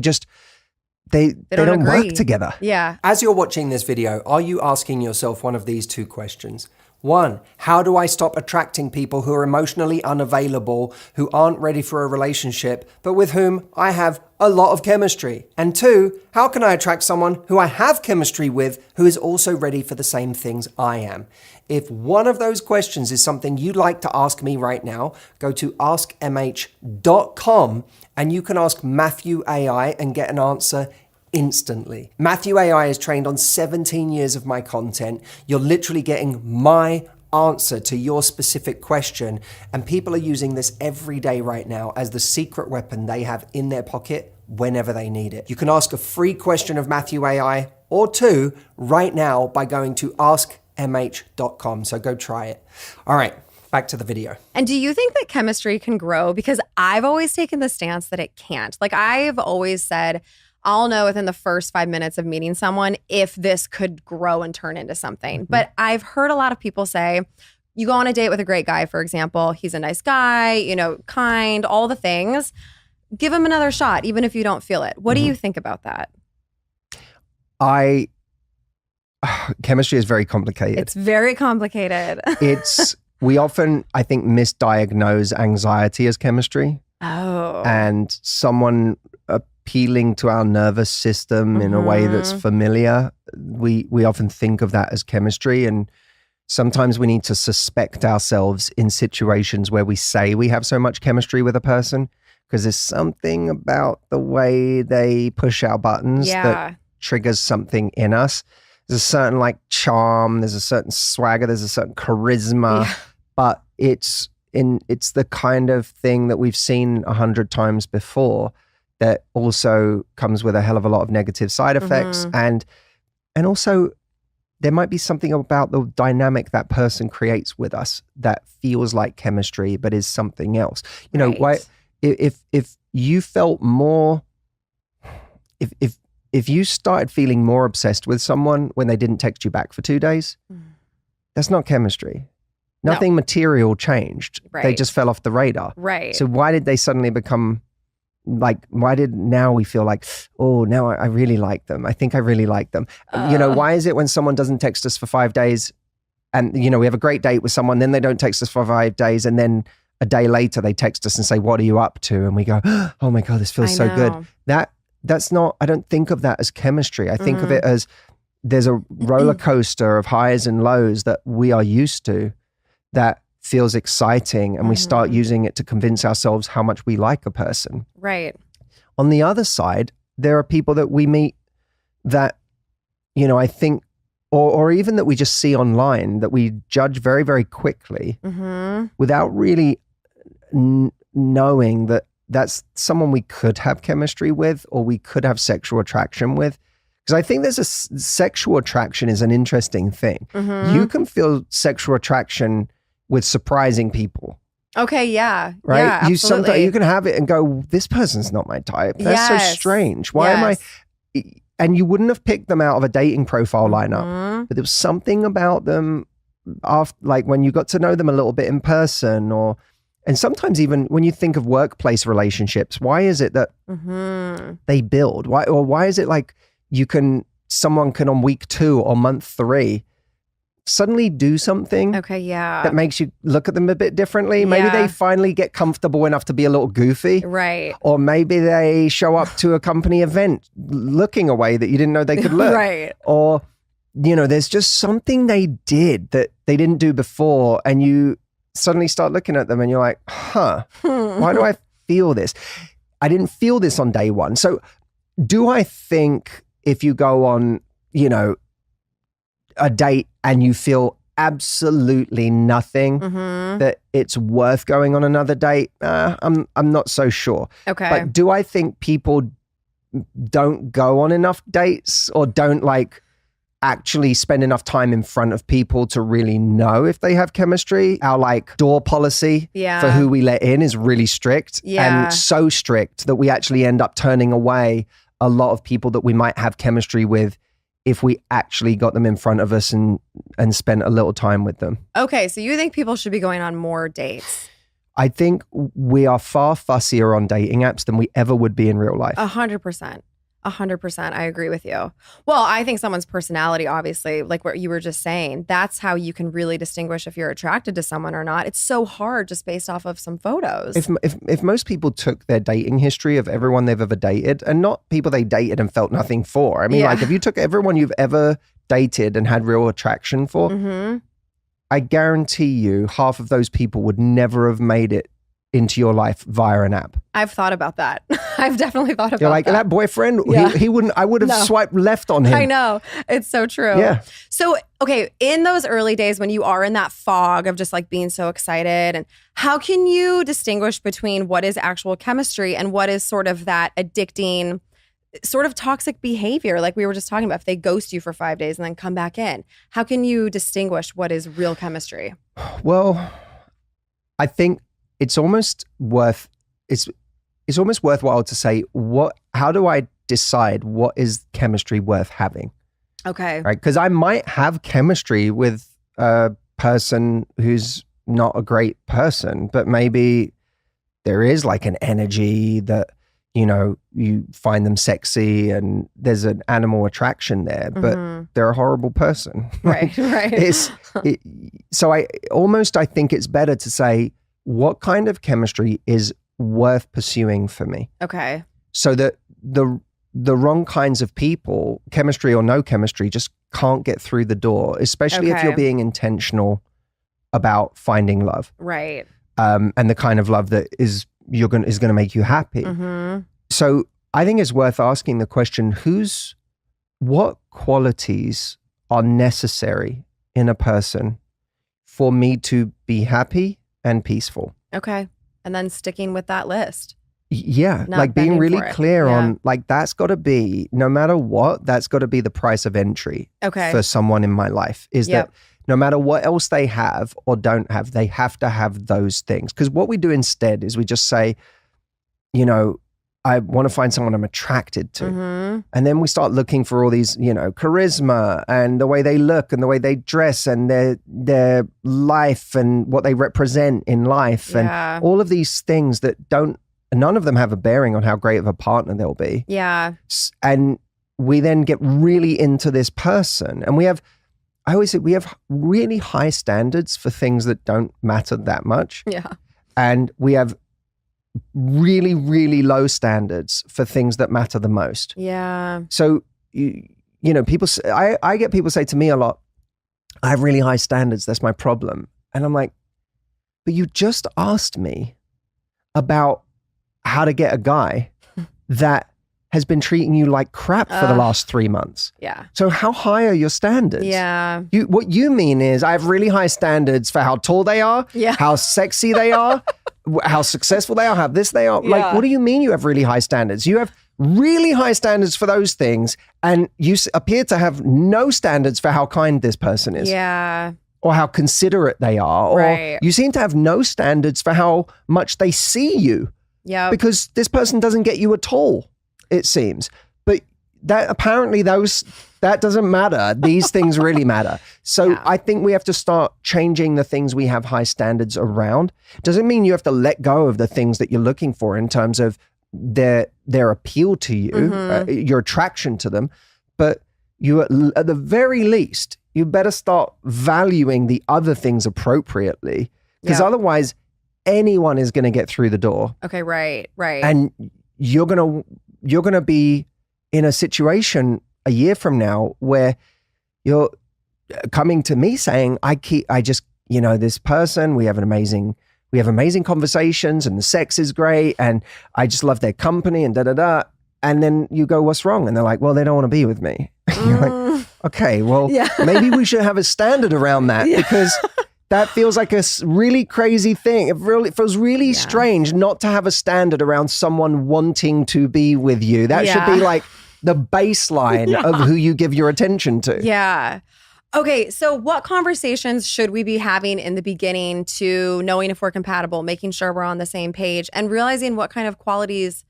don't work together. Yeah. As you're watching this video, are you asking yourself one of these 2 questions? 1, how do I stop attracting people who are emotionally unavailable, who aren't ready for a relationship, but with whom I have a lot of chemistry? And 2, how can I attract someone who I have chemistry with, who is also ready for the same things I am? If one of those questions is something you'd like to ask me right now, go to askmh.com and you can ask Matthew AI and get an answer instantly. Matthew AI is trained on 17 years of my content. You're literally getting my answer to your specific question, and people are using this every day right now as the secret weapon they have in their pocket whenever they need it. You can ask a free question of Matthew AI or 2 right now by going to askmh.com. So go try it. All right, back to the video. And do you think that chemistry can grow? Because I've always taken the stance that it can't. Like, I've always said, I'll know within the first 5 minutes of meeting someone if this could grow and turn into something. But I've heard a lot of people say, you go on a date with a great guy, for example, he's a nice guy, you know, kind, all the things. Give him another shot, even if you don't feel it. What do you think about that? Chemistry is very complicated. It's very complicated. We often, I think, misdiagnose anxiety as chemistry. Oh. And someone appealing to our nervous system in a way that's familiar, we often think of that as chemistry. And sometimes we need to suspect ourselves in situations where we say we have so much chemistry with a person, because there's something about the way they push our buttons that triggers something in us. There's a certain like charm, there's a certain swagger, there's a certain charisma, but it's the kind of thing that we've seen 100 times before that also comes with a hell of a lot of negative side effects. And also there might be something about the dynamic that person creates with us that feels like chemistry, but is something else. You know, why, if you felt more, if you started feeling more obsessed with someone when they didn't text you back for 2 days, that's not chemistry. Nothing material changed. They just fell off the radar. Right. So why did they suddenly become like, why did now we feel like, oh, now I really like them. I think I really like them. You know, why is it when someone doesn't text us for 5 days and, you know, we have a great date with someone, then they don't text us for 5 days, and then a day later they text us and say, what are you up to? And we go, oh my God, this feels so good. That's not, I don't think of that as chemistry. I think of it as there's a roller coaster of highs and lows that we are used to that feels exciting, and we start using it to convince ourselves how much we like a person. Right. On the other side, there are people that we meet that, you know, I think, or even that we just see online that we judge very, very quickly without really knowing that that's someone we could have chemistry with or we could have sexual attraction with. Because I think there's sexual attraction is an interesting thing. You can feel sexual attraction with surprising people. Okay, yeah. Right? Yeah, absolutely. You can have it and go, this person's not my type. That's so strange. Why am I? And you wouldn't have picked them out of a dating profile lineup, but there was something about them after, like when you got to know them a little bit in person, and sometimes even when you think of workplace relationships, why is it that they build? Why is it like you can someone can on week 2 or month 3 suddenly do something Okay, yeah. that makes you look at them a bit differently. Maybe Yeah. they finally get comfortable enough to be a little goofy. Right. Or maybe they show up to a company event looking a way that you didn't know they could look. Right. Or, there's just something they did that they didn't do before, and you suddenly start looking at them and you're like, why do I feel this? I didn't feel this on day 1. So do I think if you go on, a date and you feel absolutely nothing, that it's worth going on another date? I'm not so sure. Okay. But do I think people don't go on enough dates or don't actually spend enough time in front of people to really know if they have chemistry? Our door policy for who we let in is really strict, and so strict that we actually end up turning away a lot of people that we might have chemistry with if we actually got them in front of us and spent a little time with them. Okay, so you think people should be going on more dates? I think we are far fussier on dating apps than we ever would be in real life. 100%. 100%. I agree with you. Well, I think someone's personality, obviously, like what you were just saying, that's how you can really distinguish if you're attracted to someone or not. It's so hard just based off of some photos. If most people took their dating history of everyone they've ever dated, and not people they dated and felt nothing for. I mean, if you took everyone you've ever dated and had real attraction for, I guarantee you half of those people would never have made it into your life via an app. I've thought about that. I've definitely thought about You're like, that boyfriend, he wouldn't, I would have swiped left on him. I know. It's so true. Yeah. So, okay, in those early days when you are in that fog of just being so excited, and how can you distinguish between what is actual chemistry and what is sort of that addicting, sort of toxic behavior like we were just talking about? If they ghost you for 5 days and then come back in, how can you distinguish what is real chemistry? Well, I think it's almost worthwhile to say, how do I decide what is chemistry worth having? Okay. Right? Because I might have chemistry with a person who's not a great person, but maybe there is an energy that, you find them sexy and there's an animal attraction there, but they're a horrible person. Right. So I think it's better to say, what kind of chemistry is worth pursuing for me? Okay. So that the wrong kinds of people, chemistry or no chemistry, just can't get through the door, especially if you're being intentional about finding love. Right. And the kind of love that is going to make you happy. So I think it's worth asking the question, what qualities are necessary in a person for me to be happy and peaceful? Okay. And then sticking with that list. Yeah. Not Being bending really for it. clear on that's got to be, no matter what, that's got to be the price of entry for someone in my life, is that no matter what else they have or don't have, they have to have those things. Because what we do instead is we just say, I want to find someone I'm attracted to. And then we start looking for all these, charisma and the way they look and the way they dress and their life and what they represent in life and all of these things that none of them have a bearing on how great of a partner they'll be. Yeah. And we then get really into this person, and I always say we have really high standards for things that don't matter that much. Yeah. And we have really, really low standards for things that matter the most. Yeah. So, people say, I get people say to me a lot, I have really high standards, that's my problem. And I'm like, but you just asked me about how to get a guy that has been treating you like crap for the last 3 months. Yeah. So how high are your standards? Yeah. What you mean is I have really high standards for how tall they are, how sexy they are, how successful they are, how this they are. Yeah. What do you mean you have really high standards? You have really high standards for those things, and you appear to have no standards for how kind this person is. Yeah. Or how considerate they are. Or you seem to have no standards for how much they see you. Yeah. Because this person doesn't get you at all, it seems. But that apparently that doesn't matter. These things really matter. So I think we have to start changing the things we have high standards around. Doesn't mean you have to let go of the things that you're looking for in terms of their appeal to you, your attraction to them. But you at the very least, you better start valuing the other things appropriately, because otherwise anyone is going to get through the door. Okay, right. And you're going to be in a situation a year from now where you're coming to me saying, this person, we have amazing conversations and the sex is great and I just love their company and da-da-da. And then you go, what's wrong? And they're like, well, they don't want to be with me. You're like, okay, well, maybe we should have a standard around that because that feels like a really crazy thing. It feels really strange not to have a standard around someone wanting to be with you. That should be like the baseline of who you give your attention to. Yeah. Okay, so what conversations should we be having in the beginning to knowing if we're compatible, making sure we're on the same page, and realizing what kind of qualities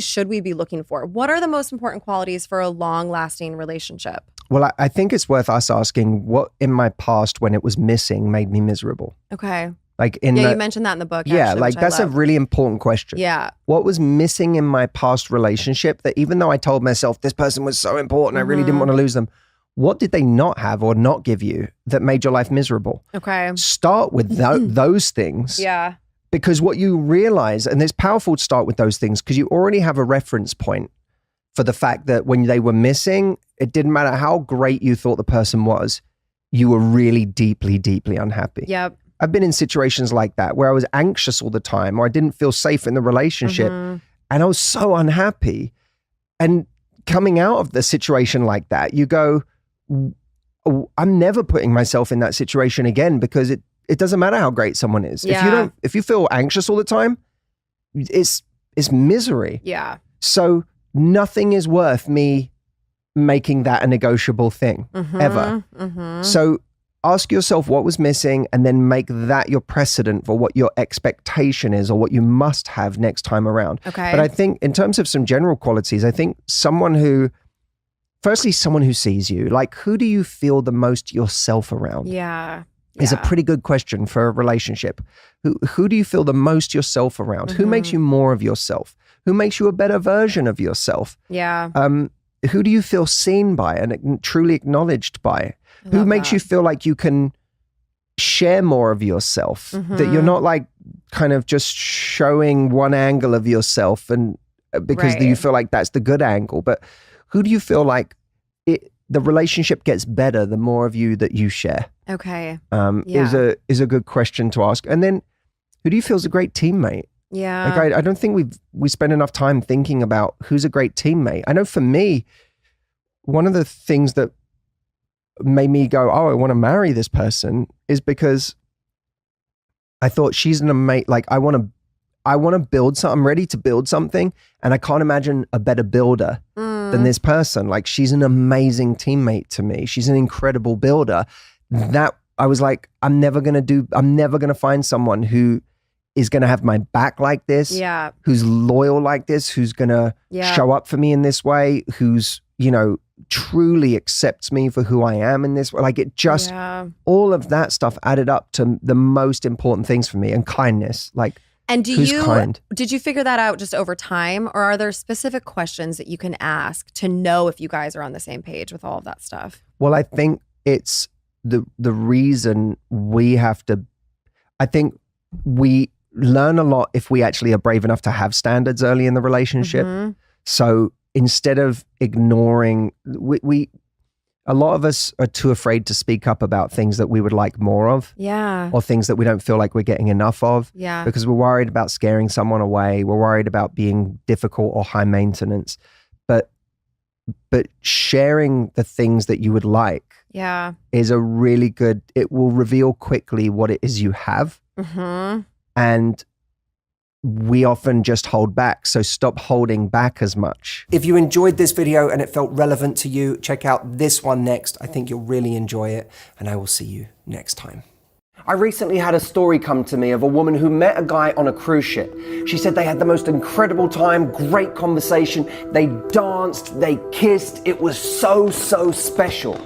should we be looking for? What are the most important qualities for a long-lasting relationship? Well, I think it's worth us asking what in my past when it was missing made me miserable. Okay. Like you mentioned that in the book. Yeah, actually, like that's a really important question. Yeah. What was missing in my past relationship that even though I told myself this person was so important, I really didn't want to lose them. What did they not have or not give you that made your life miserable? Okay. Start with those things. Yeah. Because what you realize, and it's powerful to start with those things because you already have a reference point for the fact that when they were missing, it didn't matter how great you thought the person was, you were really deeply, deeply unhappy. Yep. I've been in situations like that where I was anxious all the time or I didn't feel safe in the relationship and I was so unhappy. And coming out of the situation like that, you go, I'm never putting myself in that situation again because it doesn't matter how great someone is. Yeah. If you feel anxious all the time, it's misery. Yeah. So nothing is worth me making that a negotiable thing ever. So ask yourself what was missing and then make that your precedent for what your expectation is or what you must have next time around. Okay. But I think in terms of some general qualities, I think someone who sees you, like who do you feel the most yourself around? Yeah. Is a pretty good question for a relationship. Who do you feel the most yourself around? Who makes you more of yourself? Who makes you a better version of yourself? Yeah. Who do you feel seen by and truly acknowledged by? Who makes you feel like you can share more of yourself? That you're not like kind of just showing one angle of yourself and because you feel like that's the good angle. But who do you feel like the relationship gets better the more of you that you share? Okay. Is a good question to ask. And then who do you feel is a great teammate? Yeah. Like I don't think we spend enough time thinking about who's a great teammate. I know for me, one of the things that made me go, oh, I want to marry this person is because I thought she's an amazing, like I want to build something, I'm ready to build something. And I can't imagine a better builder than this person. Like she's an amazing teammate to me. She's an incredible builder. That I was like, I'm never going to find someone who is going to have my back like this, who's loyal like this, who's going to show up for me in this way, who's, truly accepts me for who I am in this way. Like it just, all of that stuff added up to the most important things for me, and kindness. Like, and did you figure that out just over time, or are there specific questions that you can ask to know if you guys are on the same page with all of that stuff? Well, I think it's the reason we have to, I think we learn a lot if we actually are brave enough to have standards early in the relationship. So instead of ignoring, a lot of us are too afraid to speak up about things that we would like more of. Yeah. Or things that we don't feel like we're getting enough of. Yeah. Because we're worried about scaring someone away. We're worried about being difficult or high maintenance. But sharing the things that you would like is a really good, it will reveal quickly what it is you have. And we often just hold back. So stop holding back as much. If you enjoyed this video and it felt relevant to you, check out this one next. I think you'll really enjoy it, and I will see you next time. I recently had a story come to me of a woman who met a guy on a cruise ship. She said they had the most incredible time, great conversation. They danced, they kissed. It was so, so special.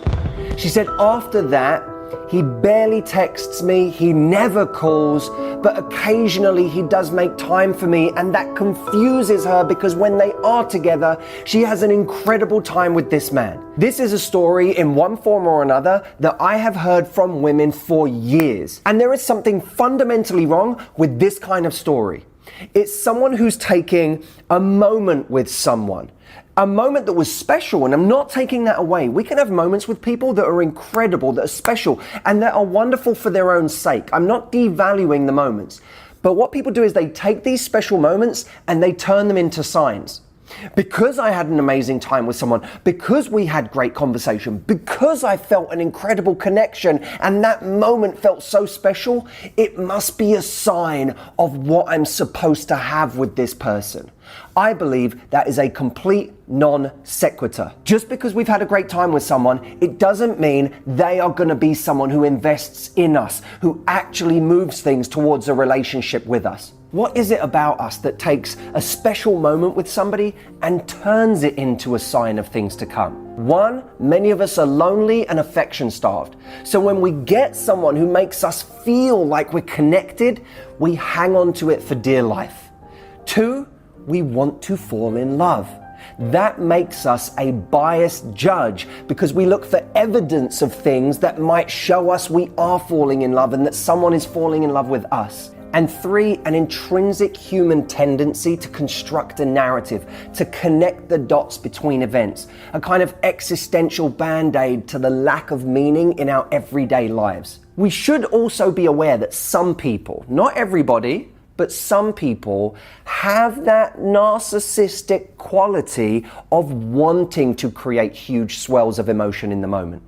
She said after that, He barely texts me, he never calls, but occasionally he does make time for me, and that confuses her because when they are together, she has an incredible time with this man. This is a story in one form or another that I have heard from women for years. And there is something fundamentally wrong with this kind of story. It's someone who's taking a moment with someone, a moment that was special, and I'm not taking that away. We can have moments with people that are incredible, that are special, and that are wonderful for their own sake. I'm not devaluing the moments. But what people do is they take these special moments and they turn them into signs. Because I had an amazing time with someone, because we had great conversation, because I felt an incredible connection and that moment felt so special, it must be a sign of what I'm supposed to have with this person. I believe that is a complete non sequitur. Just because we've had a great time with someone, it doesn't mean they are going to be someone who invests in us, who actually moves things towards a relationship with us. What is it about us that takes a special moment with somebody and turns it into a sign of things to come? One, many of us are lonely and affection starved. So when we get someone who makes us feel like we're connected, we hang on to it for dear life. Two, we want to fall in love. That makes us a biased judge because we look for evidence of things that might show us we are falling in love and that someone is falling in love with us. And three, an intrinsic human tendency to construct a narrative, to connect the dots between events, a kind of existential band-aid to the lack of meaning in our everyday lives. We should also be aware that some people, not everybody, but some people have that narcissistic quality of wanting to create huge swells of emotion in the moment.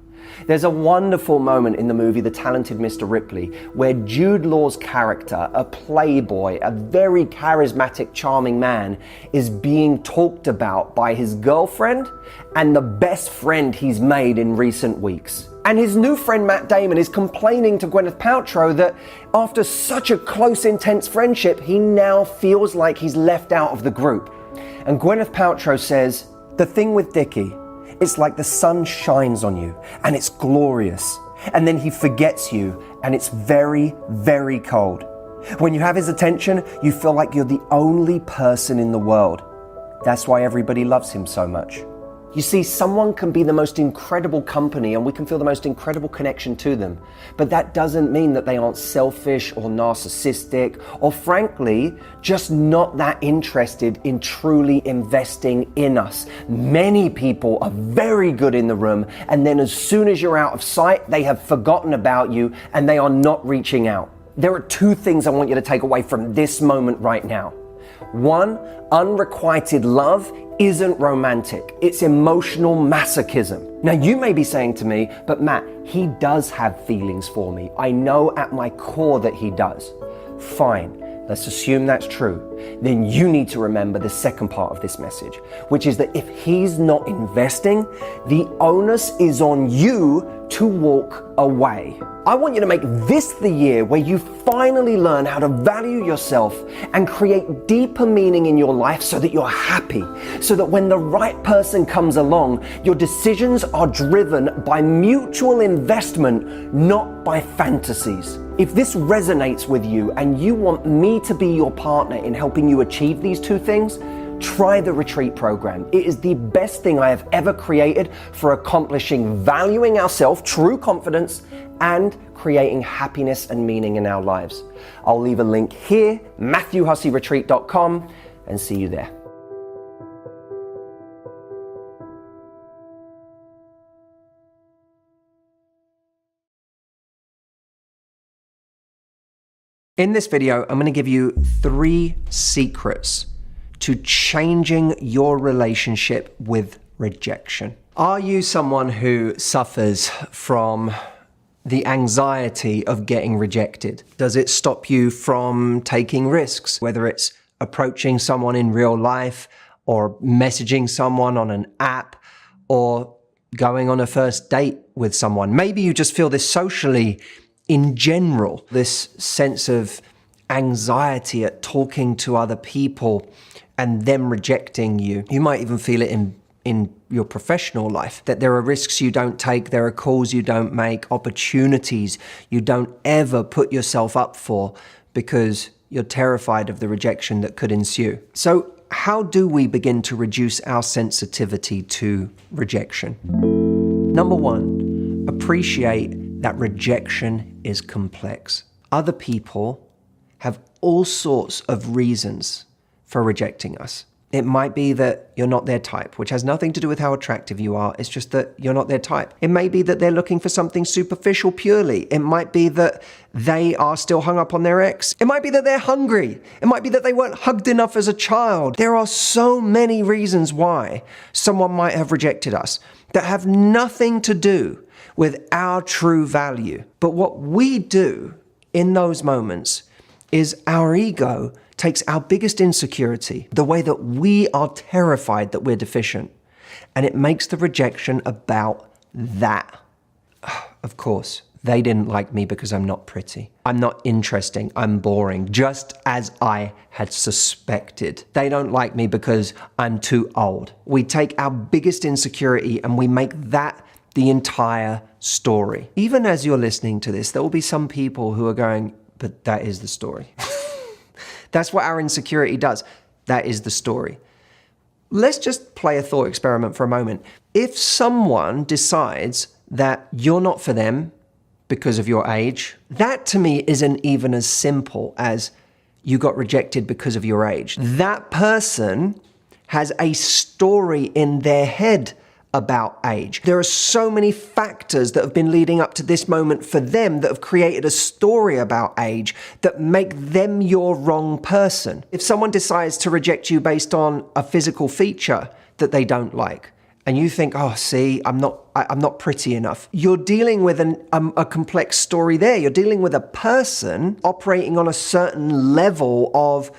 There's a wonderful moment in the movie The Talented Mr. Ripley where Jude Law's character, a playboy, a very charismatic, charming man, is being talked about by his girlfriend and the best friend he's made in recent weeks. And his new friend Matt Damon is complaining to Gwyneth Paltrow that after such a close, intense friendship, he now feels like he's left out of the group. And Gwyneth Paltrow says, "The thing with Dickie, it's like the sun shines on you and it's glorious. And then he forgets you and it's very, very cold. When you have his attention, you feel like you're the only person in the world. That's why everybody loves him so much." You see, someone can be the most incredible company and we can feel the most incredible connection to them. But that doesn't mean that they aren't selfish or narcissistic or frankly, just not that interested in truly investing in us. Many people are very good in the room and then as soon as you're out of sight, they have forgotten about you and they are not reaching out. There are two things I want you to take away from this moment right now. One, unrequited love isn't romantic. It's emotional masochism. Now you may be saying to me, "But Matt, he does have feelings for me. I know at my core that he does." Fine, let's assume that's true. Then you need to remember the second part of this message, which is that if he's not investing, the onus is on you to walk away. I want you to make this the year where you finally learn how to value yourself and create deeper meaning in your life so that you're happy, so that when the right person comes along, your decisions are driven by mutual investment, not by fantasies. If this resonates with you and you want me to be your partner in helping you achieve these two things, try the retreat program. It is the best thing I have ever created for accomplishing valuing ourselves, true confidence, and creating happiness and meaning in our lives. I'll leave a link here, MatthewHusseyRetreat.com, and see you there. In this video, I'm going to give you 3 secrets to changing your relationship with rejection. Are you someone who suffers from the anxiety of getting rejected? Does it stop you from taking risks, whether it's approaching someone in real life or messaging someone on an app or going on a first date with someone? Maybe you just feel this socially in general, this sense of anxiety at talking to other people and them rejecting you. You might even feel it in your professional life, that there are risks you don't take, there are calls you don't make, opportunities you don't ever put yourself up for because you're terrified of the rejection that could ensue. So how do we begin to reduce our sensitivity to rejection? Number one, appreciate that rejection is complex. Other people have all sorts of reasons for rejecting us. It might be that you're not their type, which has nothing to do with how attractive you are. It's just that you're not their type. It may be that they're looking for something superficial purely. It might be that they are still hung up on their ex. It might be that they're hungry. It might be that they weren't hugged enough as a child. There are so many reasons why someone might have rejected us that have nothing to do with our true value. But what we do in those moments is our ego takes our biggest insecurity, the way that we are terrified that we're deficient, and it makes the rejection about that. Of course, they didn't like me because I'm not pretty. I'm not interesting. I'm boring, just as I had suspected. They don't like me because I'm too old. We take our biggest insecurity and we make that the entire story. Even as you're listening to this, there will be some people who are going, but that is the story. That's what our insecurity does. That is the story. Let's just play a thought experiment for a moment. If someone decides that you're not for them because of your age, that to me isn't even as simple as you got rejected because of your age. That person has a story in their head about age. There are so many factors that have been leading up to this moment for them that have created a story about age that make them your wrong person. If someone decides to reject you based on a physical feature that they don't like, and you think, oh, see, I'm not pretty enough. You're dealing with a complex story there. You're dealing with a person operating on a certain level of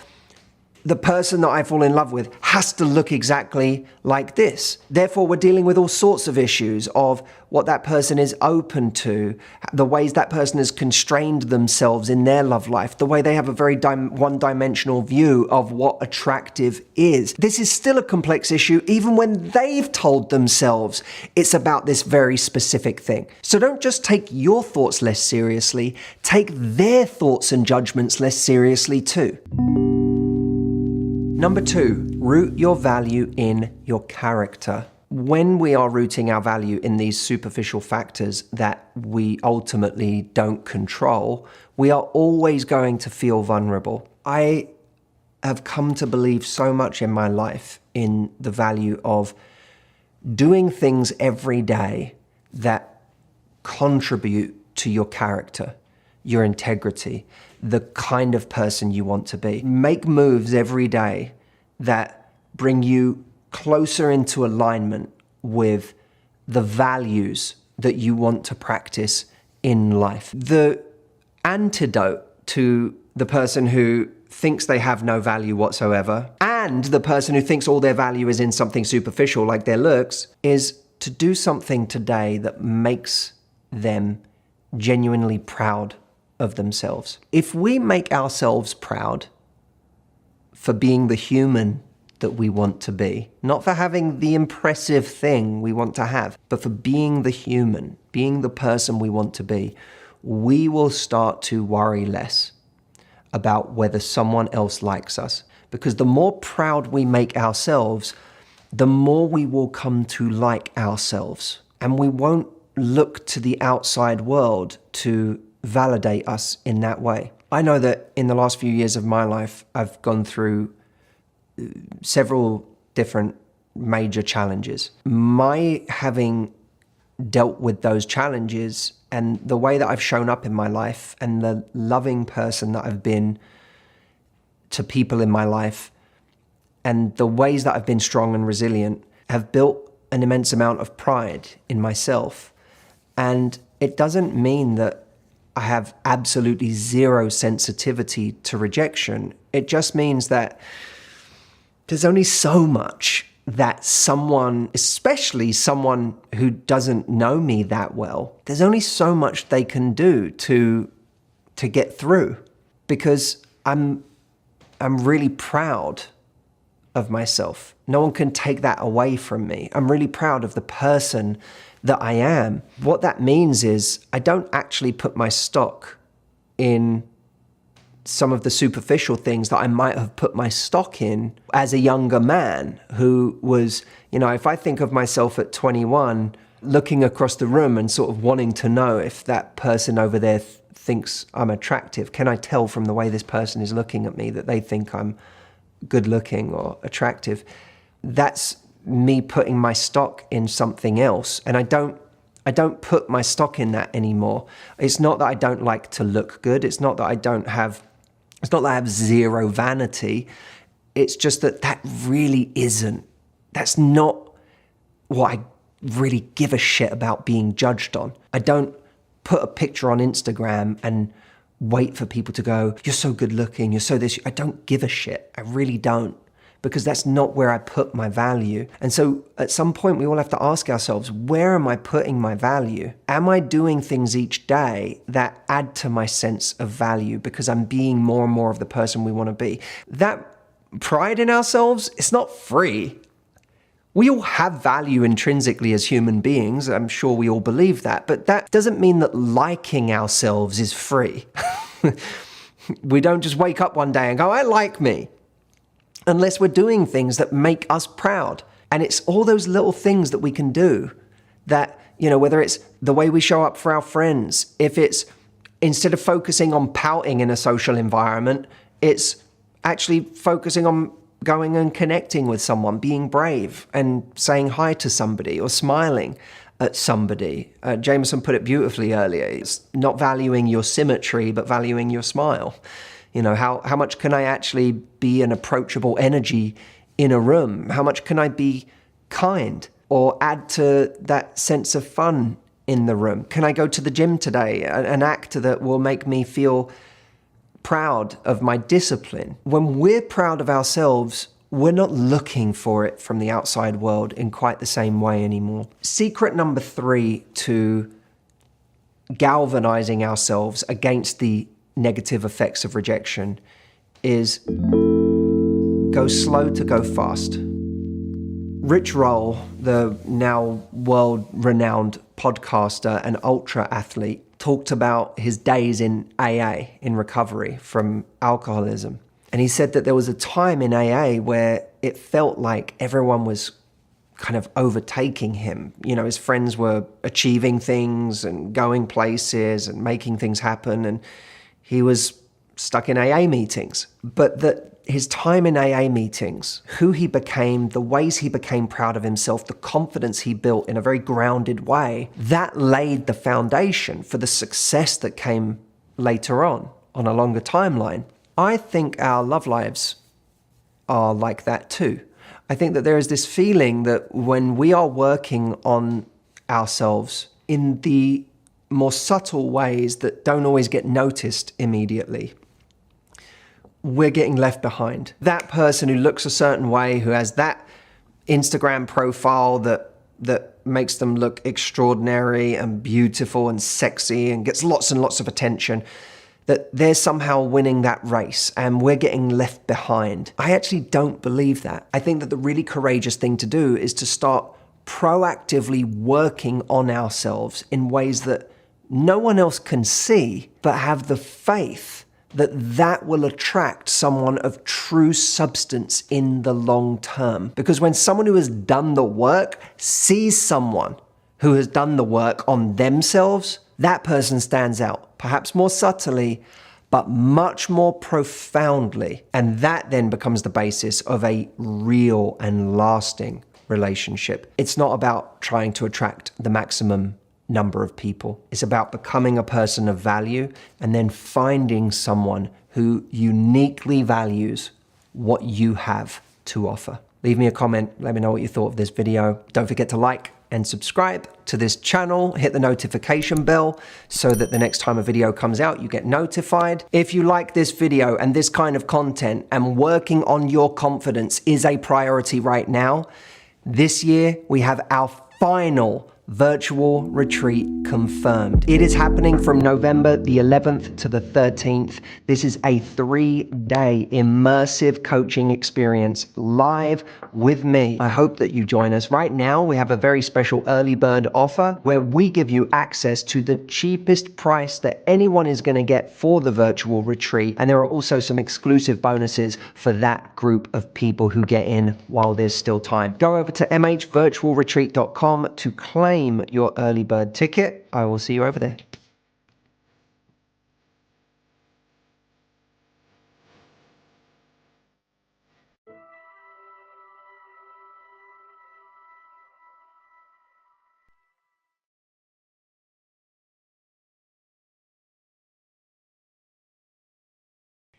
the person that I fall in love with has to look exactly like this. Therefore, we're dealing with all sorts of issues of what that person is open to, the ways that person has constrained themselves in their love life, the way they have a very one-dimensional view of what attractive is. This is still a complex issue, even when they've told themselves it's about this very specific thing. So don't just take your thoughts less seriously, take their thoughts and judgments less seriously too. Number two, root your value in your character. When we are rooting our value in these superficial factors that we ultimately don't control, we are always going to feel vulnerable. I have come to believe so much in my life in the value of doing things every day that contribute to your character, your integrity, the kind of person you want to be. Make moves every day that bring you closer into alignment with the values that you want to practice in life. The antidote to the person who thinks they have no value whatsoever and the person who thinks all their value is in something superficial like their looks is to do something today that makes them genuinely proud of themselves. If we make ourselves proud for being the human that we want to be, not for having the impressive thing we want to have, but for being the human, being the person we want to be, we will start to worry less about whether someone else likes us. Because the more proud we make ourselves, the more we will come to like ourselves. And we won't look to the outside world to validate us in that way. I know that in the last few years of my life, I've gone through several different major challenges. My having dealt with those challenges and the way that I've shown up in my life and the loving person that I've been to people in my life and the ways that I've been strong and resilient have built an immense amount of pride in myself. And it doesn't mean that I have absolutely zero sensitivity to rejection. It just means that there's only so much that someone, especially someone who doesn't know me that well, there's only so much they can do to get through, because I'm really proud of myself. No one can take that away from me. I'm really proud of the person that I am. What that means is I don't actually put my stock in some of the superficial things that I might have put my stock in as a younger man who was, if I think of myself at 21, looking across the room and sort of wanting to know if that person over there thinks I'm attractive. Can I tell from the way this person is looking at me that they think I'm good looking or attractive? That's me putting my stock in something else. And I don't put my stock in that anymore. It's not that I don't like to look good. It's not that I have zero vanity. It's just that really isn't. That's not what I really give a shit about being judged on. I don't put a picture on Instagram and wait for people to go, you're so good looking, you're so this. I don't give a shit. I really don't. Because that's not where I put my value. And so at some point we all have to ask ourselves, where am I putting my value? Am I doing things each day that add to my sense of value because I'm being more and more of the person we want to be? That pride in ourselves, it's not free. We all have value intrinsically as human beings. I'm sure we all believe that. But that doesn't mean that liking ourselves is free. We don't just wake up one day and go, I like me. Unless we're doing things that make us proud. And it's all those little things that we can do that, whether it's the way we show up for our friends, if it's instead of focusing on pouting in a social environment, it's actually focusing on going and connecting with someone, being brave and saying hi to somebody or smiling at somebody. Jameson put it beautifully earlier. It's not valuing your symmetry, but valuing your smile. How much can I actually be an approachable energy in a room? How much can I be kind or add to that sense of fun in the room? Can I go to the gym today, an act that will make me feel proud of my discipline? When we're proud of ourselves, we're not looking for it from the outside world in quite the same way anymore. Secret number 3 to galvanizing ourselves against the negative effects of rejection is go slow to go fast. Rich Roll, the now world-renowned podcaster and ultra athlete, talked about his days in AA, in recovery from alcoholism. And he said that there was a time in AA where it felt like everyone was kind of overtaking him. His friends were achieving things and going places and making things happen, and he was stuck in AA meetings. But that his time in AA meetings, who he became, the ways he became proud of himself, the confidence he built in a very grounded way, that laid the foundation for the success that came later on a longer timeline. I think our love lives are like that too. I think that there is this feeling that when we are working on ourselves in the more subtle ways that don't always get noticed immediately, we're getting left behind. That person who looks a certain way, who has that Instagram profile that makes them look extraordinary and beautiful and sexy and gets lots and lots of attention, that they're somehow winning that race and we're getting left behind. I actually don't believe that. I think that the really courageous thing to do is to start proactively working on ourselves in ways that no one else can see, but have the faith that will attract someone of true substance in the long term. Because when someone who has done the work sees someone who has done the work on themselves, that person stands out, perhaps more subtly, but much more profoundly. And that then becomes the basis of a real and lasting relationship. It's not about trying to attract the maximum number of people. It's about becoming a person of value and then finding someone who uniquely values what you have to offer. Leave me a comment. Let me know what you thought of this video. Don't forget to like and subscribe to this channel. Hit the notification bell so that the next time a video comes out, you get notified. If you like this video and this kind of content and working on your confidence is a priority right now, this year we have our final virtual retreat confirmed. It is happening from November the 11th to the 13th. This is a 3-day immersive coaching experience live with me. I hope that you join us. Right now, we have a very special early bird offer where we give you access to the cheapest price that anyone is going to get for the virtual retreat. And there are also some exclusive bonuses for that group of people who get in while there's still time. Go over to mhvirtualretreat.com to claim your early bird ticket. I will see you over there.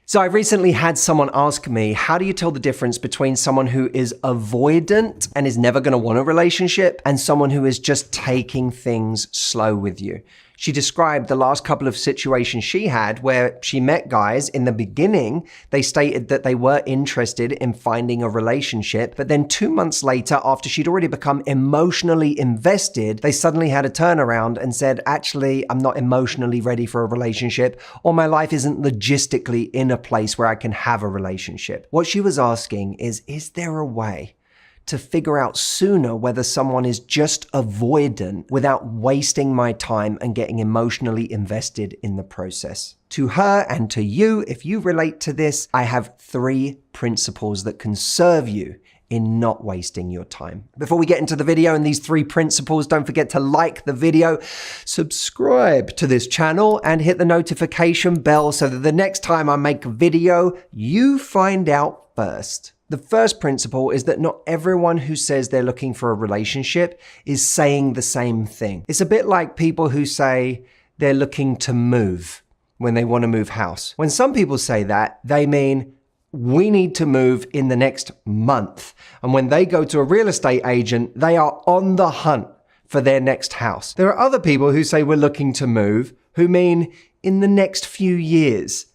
So I've recently had someone ask me, how do you tell the difference between someone who is avoidant and is never going to want a relationship and someone who is just taking things slow with you? She described the last couple of situations she had where she met guys. In the beginning, they stated that they were interested in finding a relationship, but then 2 months later, after she'd already become emotionally invested, they suddenly had a turnaround and said, actually, I'm not emotionally ready for a relationship, or my life isn't logistically in a place where I can have a relationship. What she was asking is there a way to figure out sooner whether someone is just avoidant without wasting my time and getting emotionally invested in the process? To her and to you, if you relate to this, I have 3 principles that can serve you in not wasting your time. Before we get into the video and these 3 principles, don't forget to like the video, subscribe to this channel, and hit the notification bell so that the next time I make a video, you find out first. The first principle is that not everyone who says they're looking for a relationship is saying the same thing. It's a bit like people who say they're looking to move when they want to move house. When some people say that, they mean we need to move in the next month. And when they go to a real estate agent, they are on the hunt for their next house. There are other people who say we're looking to move who mean in the next few years.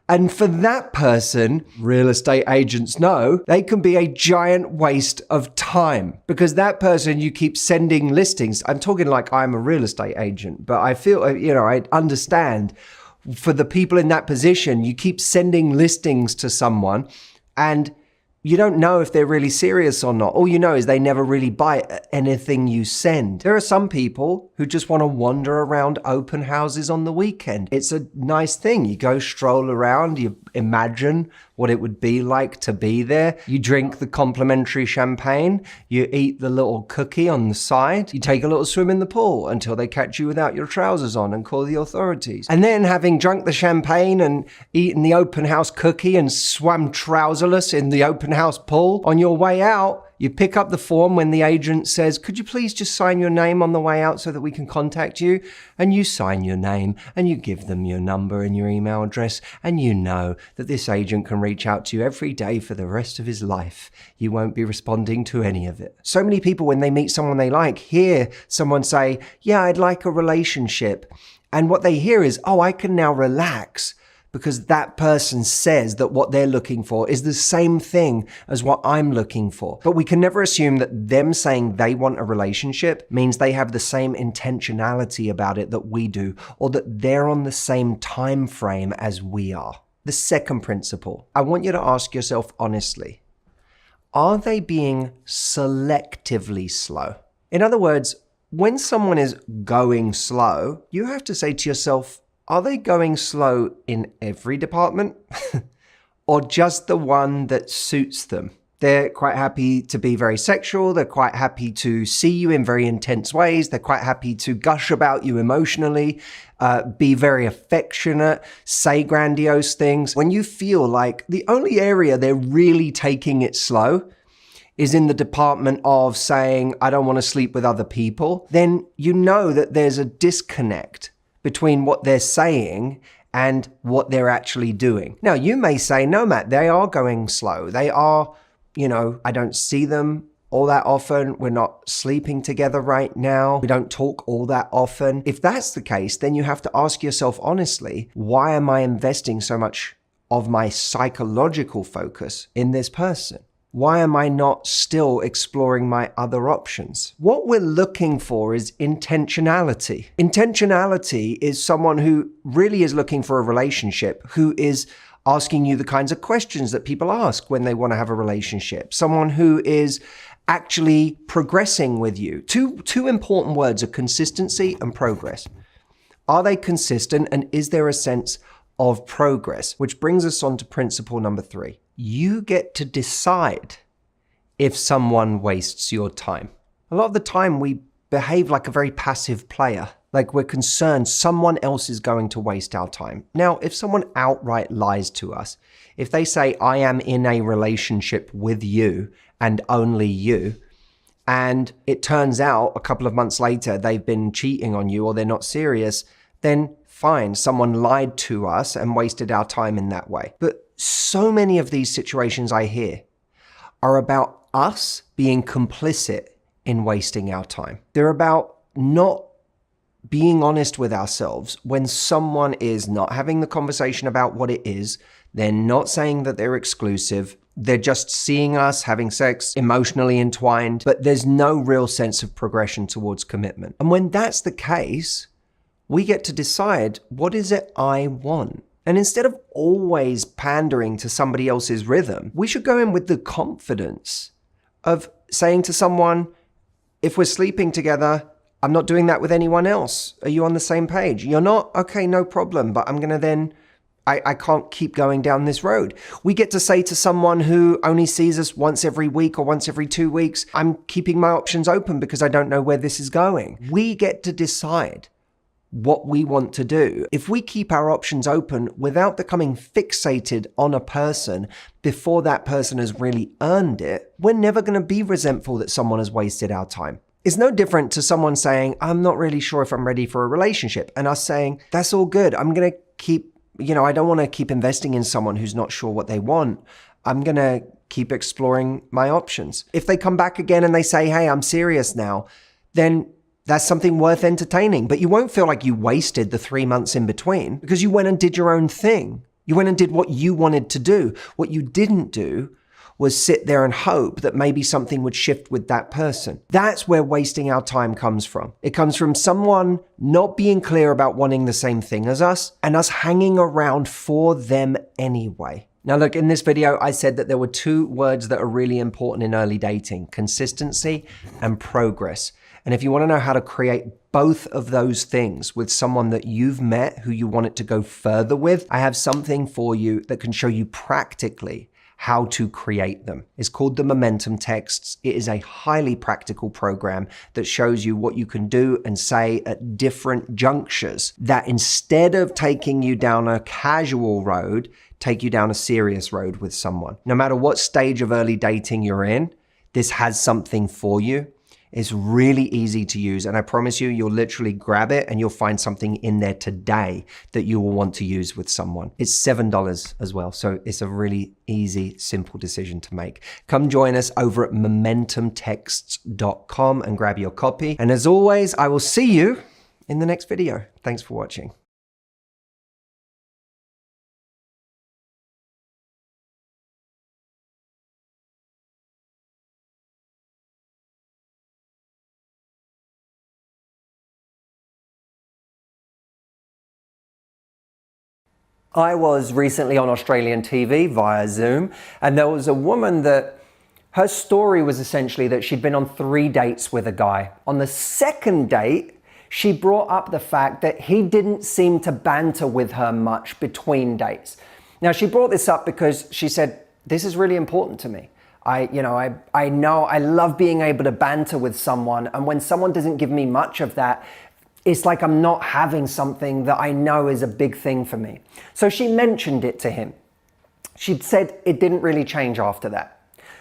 And for that person, real estate agents know, they can be a giant waste of time because that person you keep sending listings. I'm talking like I'm a real estate agent, but I feel, I understand for the people in that position, you keep sending listings to someone and you don't know if they're really serious or not. All you know is they never really buy anything you send. There are some people who just want to wander around open houses on the weekend. It's a nice thing. You go stroll around, you imagine what it would be like to be there. You drink the complimentary champagne, you eat the little cookie on the side, you take a little swim in the pool until they catch you without your trousers on and call the authorities. And then having drunk the champagne and eaten the open house cookie and swam trouserless in the open house pool, on your way out, you pick up the form when the agent says, could you please just sign your name on the way out so that we can contact you? And you sign your name and you give them your number and your email address. And you know that this agent can reach out to you every day for the rest of his life. You won't be responding to any of it. So many people, when they meet someone they like, hear someone say, yeah, I'd like a relationship. And what they hear is, oh, I can now relax, because that person says that what they're looking for is the same thing as what I'm looking for. But we can never assume that them saying they want a relationship means they have the same intentionality about it that we do, or that they're on the same time frame as we are. The second principle, I want you to ask yourself honestly, are they being selectively slow? In other words, when someone is going slow, you have to say to yourself, are they going slow in every department or just the one that suits them? They're quite happy to be very sexual. They're quite happy to see you in very intense ways. They're quite happy to gush about you emotionally, be very affectionate, say grandiose things. When you feel like the only area they're really taking it slow is in the department of saying, I don't want to sleep with other people, then you know that there's a disconnect between what they're saying and what they're actually doing. Now, you may say, no, Matt, they are going slow. They are, I don't see them all that often. We're not sleeping together right now. We don't talk all that often. If that's the case, then you have to ask yourself honestly, why am I investing so much of my psychological focus in this person? Why am I not still exploring my other options? What we're looking for is intentionality. Intentionality is someone who really is looking for a relationship, who is asking you the kinds of questions that people ask when they want to have a relationship. Someone who is actually progressing with you. Two important words are consistency and progress. Are they consistent, and is there a sense of progress? Which brings us on to principle number 3. You get to decide if someone wastes your time. A lot of the time we behave like a very passive player, like we're concerned someone else is going to waste our time. Now, if someone outright lies to us, if they say, I am in a relationship with you and only you, and it turns out a couple of months later they've been cheating on you or they're not serious, then fine, someone lied to us and wasted our time in that way. But so many of these situations I hear are about us being complicit in wasting our time. They're about not being honest with ourselves when someone is not having the conversation about what it is. They're not saying that they're exclusive. They're just seeing us having sex, emotionally entwined, but there's no real sense of progression towards commitment. And when that's the case, we get to decide, what is it I want? And instead of always pandering to somebody else's rhythm, we should go in with the confidence of saying to someone, if we're sleeping together, I'm not doing that with anyone else. Are you on the same page? You're not? Okay, no problem. But I'm going to then, I can't keep going down this road. We get to say to someone who only sees us once every week or once every 2 weeks, I'm keeping my options open because I don't know where this is going. We get to decide what we want to do. If we keep our options open without becoming fixated on a person before that person has really earned it, we're never going to be resentful that someone has wasted our time. It's no different to someone saying, I'm not really sure if I'm ready for a relationship, and us saying, that's all good. I'm going to keep, I don't want to keep investing in someone who's not sure what they want. I'm going to keep exploring my options. If they come back again and they say, hey, I'm serious now, then that's something worth entertaining. But you won't feel like you wasted the 3 months in between because you went and did your own thing. You went and did what you wanted to do. What you didn't do was sit there and hope that maybe something would shift with that person. That's where wasting our time comes from. It comes from someone not being clear about wanting the same thing as us and us hanging around for them anyway. Now look, in this video, I said that there were 2 words that are really important in early dating: consistency and progress. And if you want to know how to create both of those things with someone that you've met who you want it to go further with, I have something for you that can show you practically how to create them. It's called the Momentum Texts. It is a highly practical program that shows you what you can do and say at different junctures that, instead of taking you down a casual road, take you down a serious road with someone. No matter what stage of early dating you're in, this has something for you. It's really easy to use, and I promise you, you'll literally grab it and you'll find something in there today that you will want to use with someone. It's $7 as well, so it's a really easy, simple decision to make. Come join us over at momentumtexts.com and grab your copy. And as always, I will see you in the next video. Thanks for watching. I was recently on Australian TV via Zoom, and there was a woman that her story was essentially that she'd been on 3 dates with a guy. On the second date, she brought up the fact that he didn't seem to banter with her much between dates. Now, she brought this up because she said, this is really important to me. I know I love being able to banter with someone, and when someone doesn't give me much of that, it's like I'm not having something that I know is a big thing for me. So she mentioned it to him. She'd said it didn't really change after that.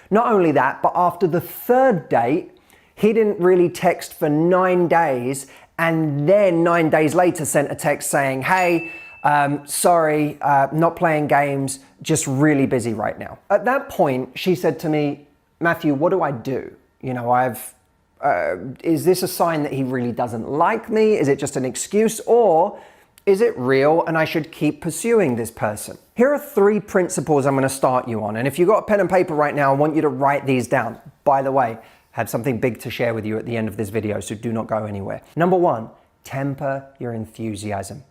Not only that, but after the 3rd date, he didn't really text for 9 days, and then 9 days later sent a text saying, hey, sorry, not playing games, just really busy right now. At that point, she said to me, Matthew, what do I do? Is this a sign that he really doesn't like me? Is it just an excuse? Or Is it real and I should keep pursuing this person? Here are 3 principles I'm going to start you on. And if you've got a pen and paper right now, I want you to write these down. By the way, I have something big to share with you at the end of this video, so do not go anywhere. Number 1, temper your enthusiasm.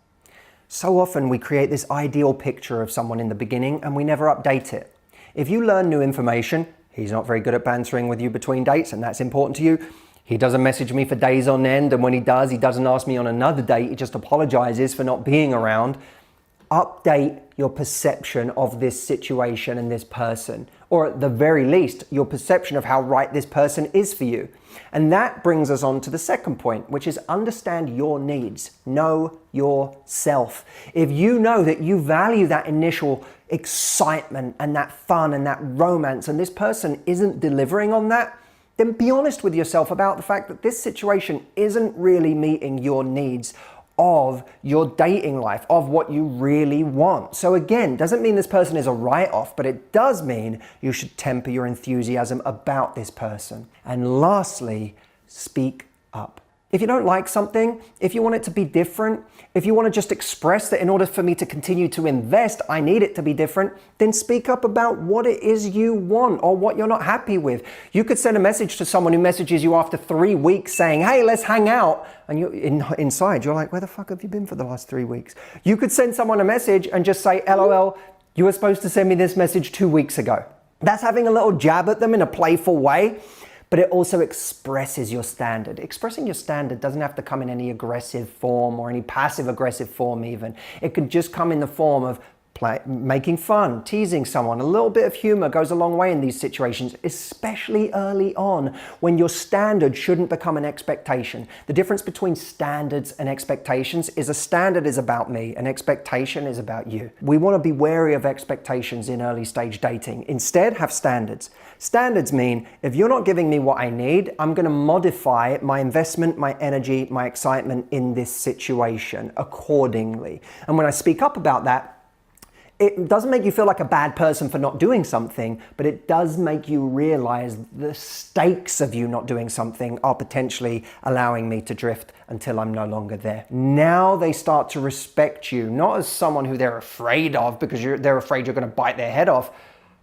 So often we create this ideal picture of someone in the beginning and we never update it. If you learn new information, he's not very good at bantering with you between dates, and that's important to you. He doesn't message me for days on end, and when he doesn't ask me on another date, he just apologizes for not being around. Update your perception of this situation and this person, or at the very least, your perception of how right this person is for you. And that brings us on to the second point, which is understand your needs. Know yourself. If you know that you value that initial excitement and that fun and that romance, and this person isn't delivering on that, then be honest with yourself about the fact that this situation isn't really meeting your needs of your dating life, of what you really want. So again, doesn't mean this person is a write-off, but it does mean you should temper your enthusiasm about this person. And lastly, speak up. If you don't like something, if you want it to be different, if you want to just express that in order for me to continue to invest, I need it to be different, then speak up about what it is you want or what you're not happy with. You could send a message to someone who messages you after 3 weeks saying, hey, let's hang out. And inside, you're like, where the fuck have you been for the last 3 weeks? You could send someone a message and just say, LOL, you were supposed to send me this message 2 weeks ago. That's having a little jab at them in a playful way. But it also expresses your standard. Expressing your standard doesn't have to come in any aggressive form or any passive aggressive form even. It can just come in the form of making fun, teasing someone. A little bit of humor goes a long way in these situations, especially early on when your standard shouldn't become an expectation. The difference between standards and expectations is a standard is about me, an expectation is about you. We want to be wary of expectations in early stage dating. Instead, have standards. Standards mean if you're not giving me what I need, I'm going to modify my investment, my energy, my excitement in this situation accordingly. And when I speak up about that, it doesn't make you feel like a bad person for not doing something, but it does make you realize the stakes of you not doing something are potentially allowing me to drift until I'm no longer there. Now they start to respect you, not as someone who they're afraid of because they're afraid you're going to bite their head off,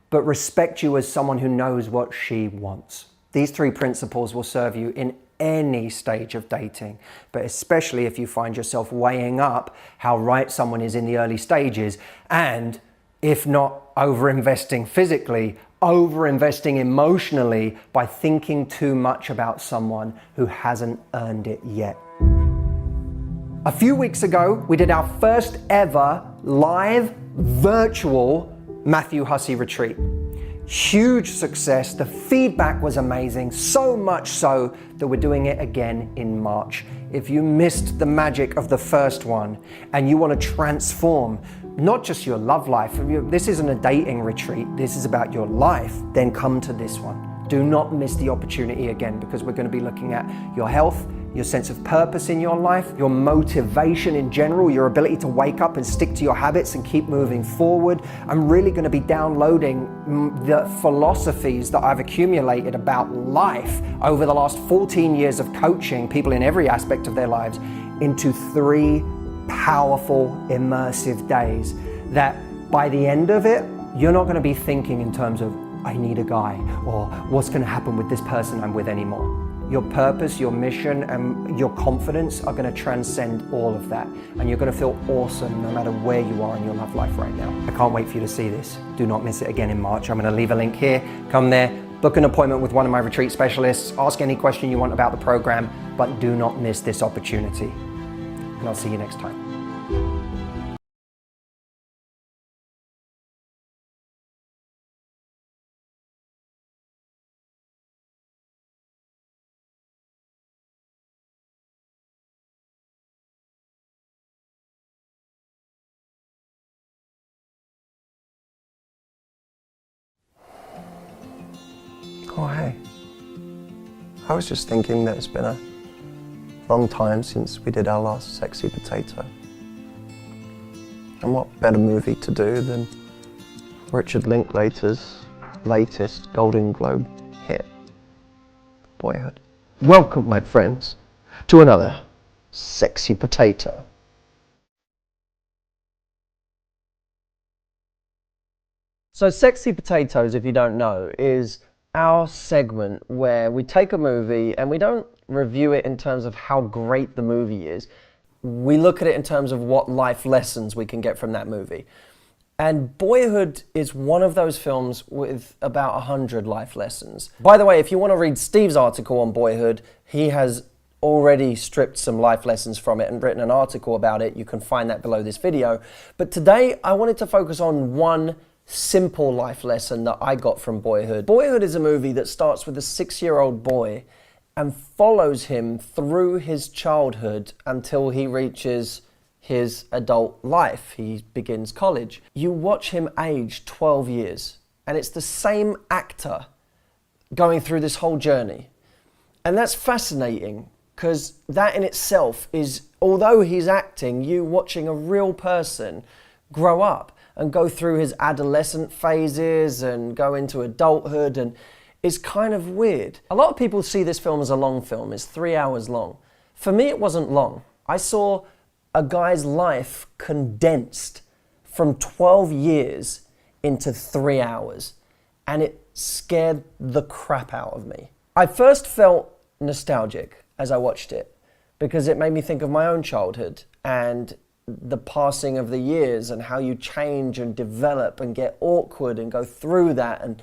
but respect you as someone who knows what she wants. These 3 principles will serve you in any stage of dating, but especially if you find yourself weighing up how right someone is in the early stages, and if not over-investing physically, over-investing emotionally by thinking too much about someone who hasn't earned it yet. A few weeks ago, we did our first ever live virtual Matthew Hussey retreat. Huge success. The feedback was amazing, so much so that we're doing it again in March. If you missed the magic of the first one and you want to transform not just your love life, this isn't a dating retreat, this is about your life, then come to this one. Do not miss the opportunity again, because we're going to be looking at your health, your sense of purpose in your life, your motivation in general, your ability to wake up and stick to your habits and keep moving forward. I'm really going to be downloading the philosophies that I've accumulated about life over the last 14 years of coaching people in every aspect of their lives into 3 powerful, immersive days that by the end of it, you're not going to be thinking in terms of, I need a guy, or what's going to happen with this person I'm with anymore. Your purpose, your mission, and your confidence are going to transcend all of that. And you're going to feel awesome no matter where you are in your love life right now. I can't wait for you to see this. Do not miss it again in March. I'm going to leave a link here. Come there, book an appointment with one of my retreat specialists, ask any question you want about the program, but do not miss this opportunity. And I'll see you next time. Oh, hey. I was just thinking that it's been a long time since we did our last Sexy Potato. And what better movie to do than Richard Linklater's latest Golden Globe hit, Boyhood. Welcome, my friends, to another Sexy Potato. So Sexy Potatoes, if you don't know, is our segment where we take a movie and we don't review it in terms of how great the movie is. We look at it in terms of what life lessons we can get from that movie. And Boyhood is one of those films with about 100 life lessons. By the way, if you want to read Steve's article on Boyhood, he has already stripped some life lessons from it and written an article about it. You can find that below this video. But today, I wanted to focus on one simple life lesson that I got from Boyhood. Boyhood is a movie that starts with a 6-year-old boy and follows him through his childhood until he reaches his adult life. He begins college. You watch him age 12 years, and it's the same actor going through this whole journey. And that's fascinating, because that in itself is, although he's acting, you watching a real person grow up and go through his adolescent phases and go into adulthood, and it's kind of weird. A lot of people see this film as a long film. It's 3 hours long. For me, it wasn't long. I saw a guy's life condensed from 12 years into 3 hours, and it scared the crap out of me. I first felt nostalgic as I watched it because it made me think of my own childhood and the passing of the years and how you change and develop and get awkward and go through that and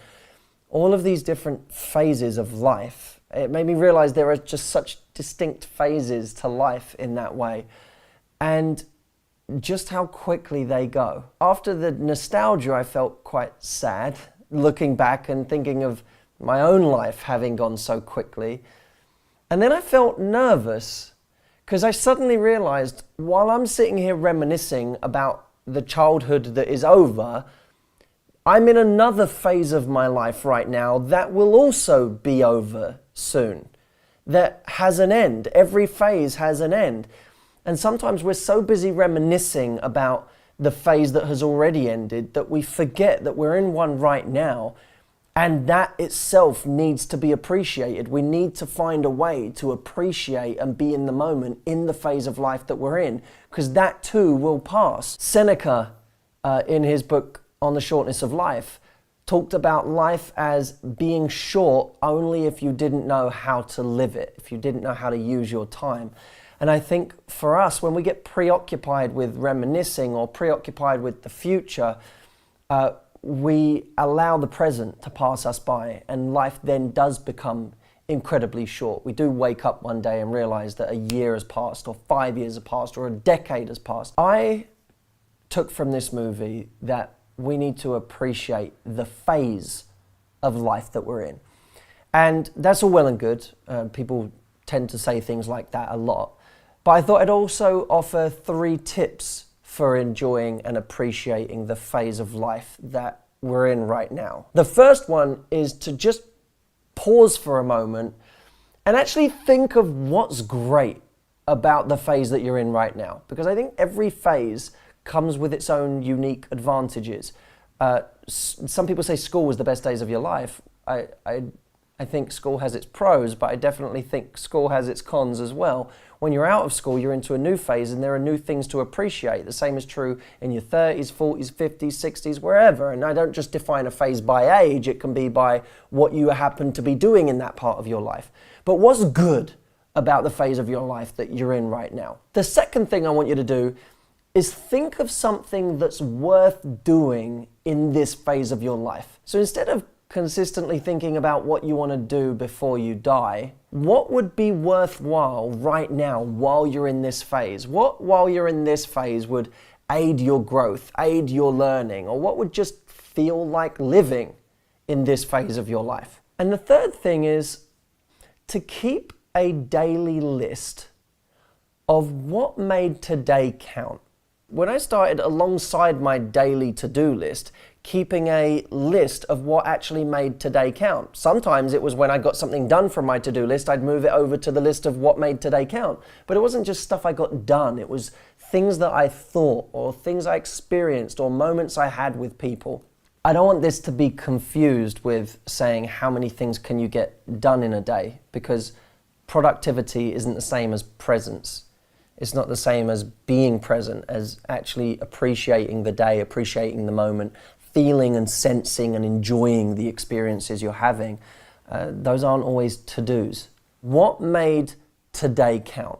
all of these different phases of life. It made me realize there are just such distinct phases to life in that way, and just how quickly they go. After the nostalgia, I felt quite sad, looking back and thinking of my own life having gone so quickly. And then I felt nervous, because I suddenly realized while I'm sitting here reminiscing about the childhood that is over, I'm in another phase of my life right now that will also be over soon, that has an end. Every phase has an end. And sometimes we're so busy reminiscing about the phase that has already ended that we forget that we're in one right now, and that itself needs to be appreciated. We need to find a way to appreciate and be in the moment in the phase of life that we're in, because that too will pass. Seneca, in his book On the Shortness of Life, talked about life as being short only if you didn't know how to live it, if you didn't know how to use your time. And I think for us, when we get preoccupied with reminiscing or preoccupied with the future, we allow the present to pass us by, and life then does become incredibly short. We do wake up one day and realize that a year has passed, or 5 years have passed, or a decade has passed. I took from this movie that we need to appreciate the phase of life that we're in. And that's all well and good. People tend to say things like that a lot. But I thought I'd also offer 3 tips for enjoying and appreciating the phase of life that we're in right now. The first one is to just pause for a moment and actually think of what's great about the phase that you're in right now. Because I think every phase comes with its own unique advantages. Some people say school was the best days of your life. I think school has its pros, but I definitely think school has its cons as well. When you're out of school, you're into a new phase and there are new things to appreciate. The same is true in your 30s, 40s, 50s, 60s, wherever. And I don't just define a phase by age, it can be by what you happen to be doing in that part of your life. But what's good about the phase of your life that you're in right now? The second thing I want you to do is think of something that's worth doing in this phase of your life. So instead of consistently thinking about what you want to do before you die, what would be worthwhile right now while you're in this phase? What, while you're in this phase, would aid your growth, aid your learning, or what would just feel like living in this phase of your life? And the third thing is to keep a daily list of what made today count. When I started alongside my daily to-do list, keeping a list of what actually made today count. Sometimes it was when I got something done from my to-do list, I'd move it over to the list of what made today count. But it wasn't just stuff I got done, it was things that I thought, or things I experienced, or moments I had with people. I don't want this to be confused with saying how many things can you get done in a day, because productivity isn't the same as presence. It's not the same as being present, as actually appreciating the day, appreciating the moment, feeling and sensing and enjoying the experiences you're having, those aren't always to-dos. What made today count?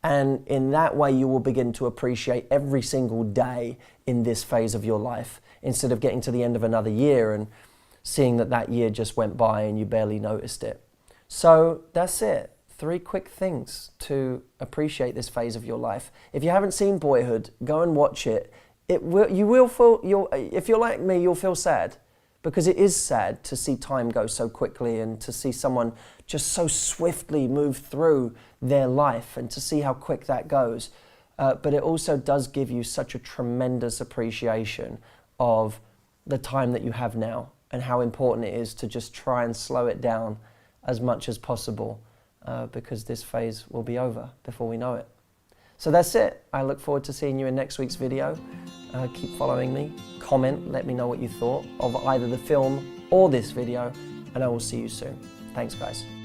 And in that way, you will begin to appreciate every single day in this phase of your life, instead of getting to the end of another year and seeing that that year just went by and you barely noticed it. So that's it. 3 quick things to appreciate this phase of your life. If you haven't seen Boyhood, go and watch it. If you're like me, you'll feel sad, because it is sad to see time go so quickly and to see someone just so swiftly move through their life and to see how quick that goes. But it also does give you such a tremendous appreciation of the time that you have now and how important it is to just try and slow it down as much as possible, because this phase will be over before we know it. So that's it. I look forward to seeing you in next week's video. Keep following me, comment, let me know what you thought of either the film or this video, and I will see you soon. Thanks, guys.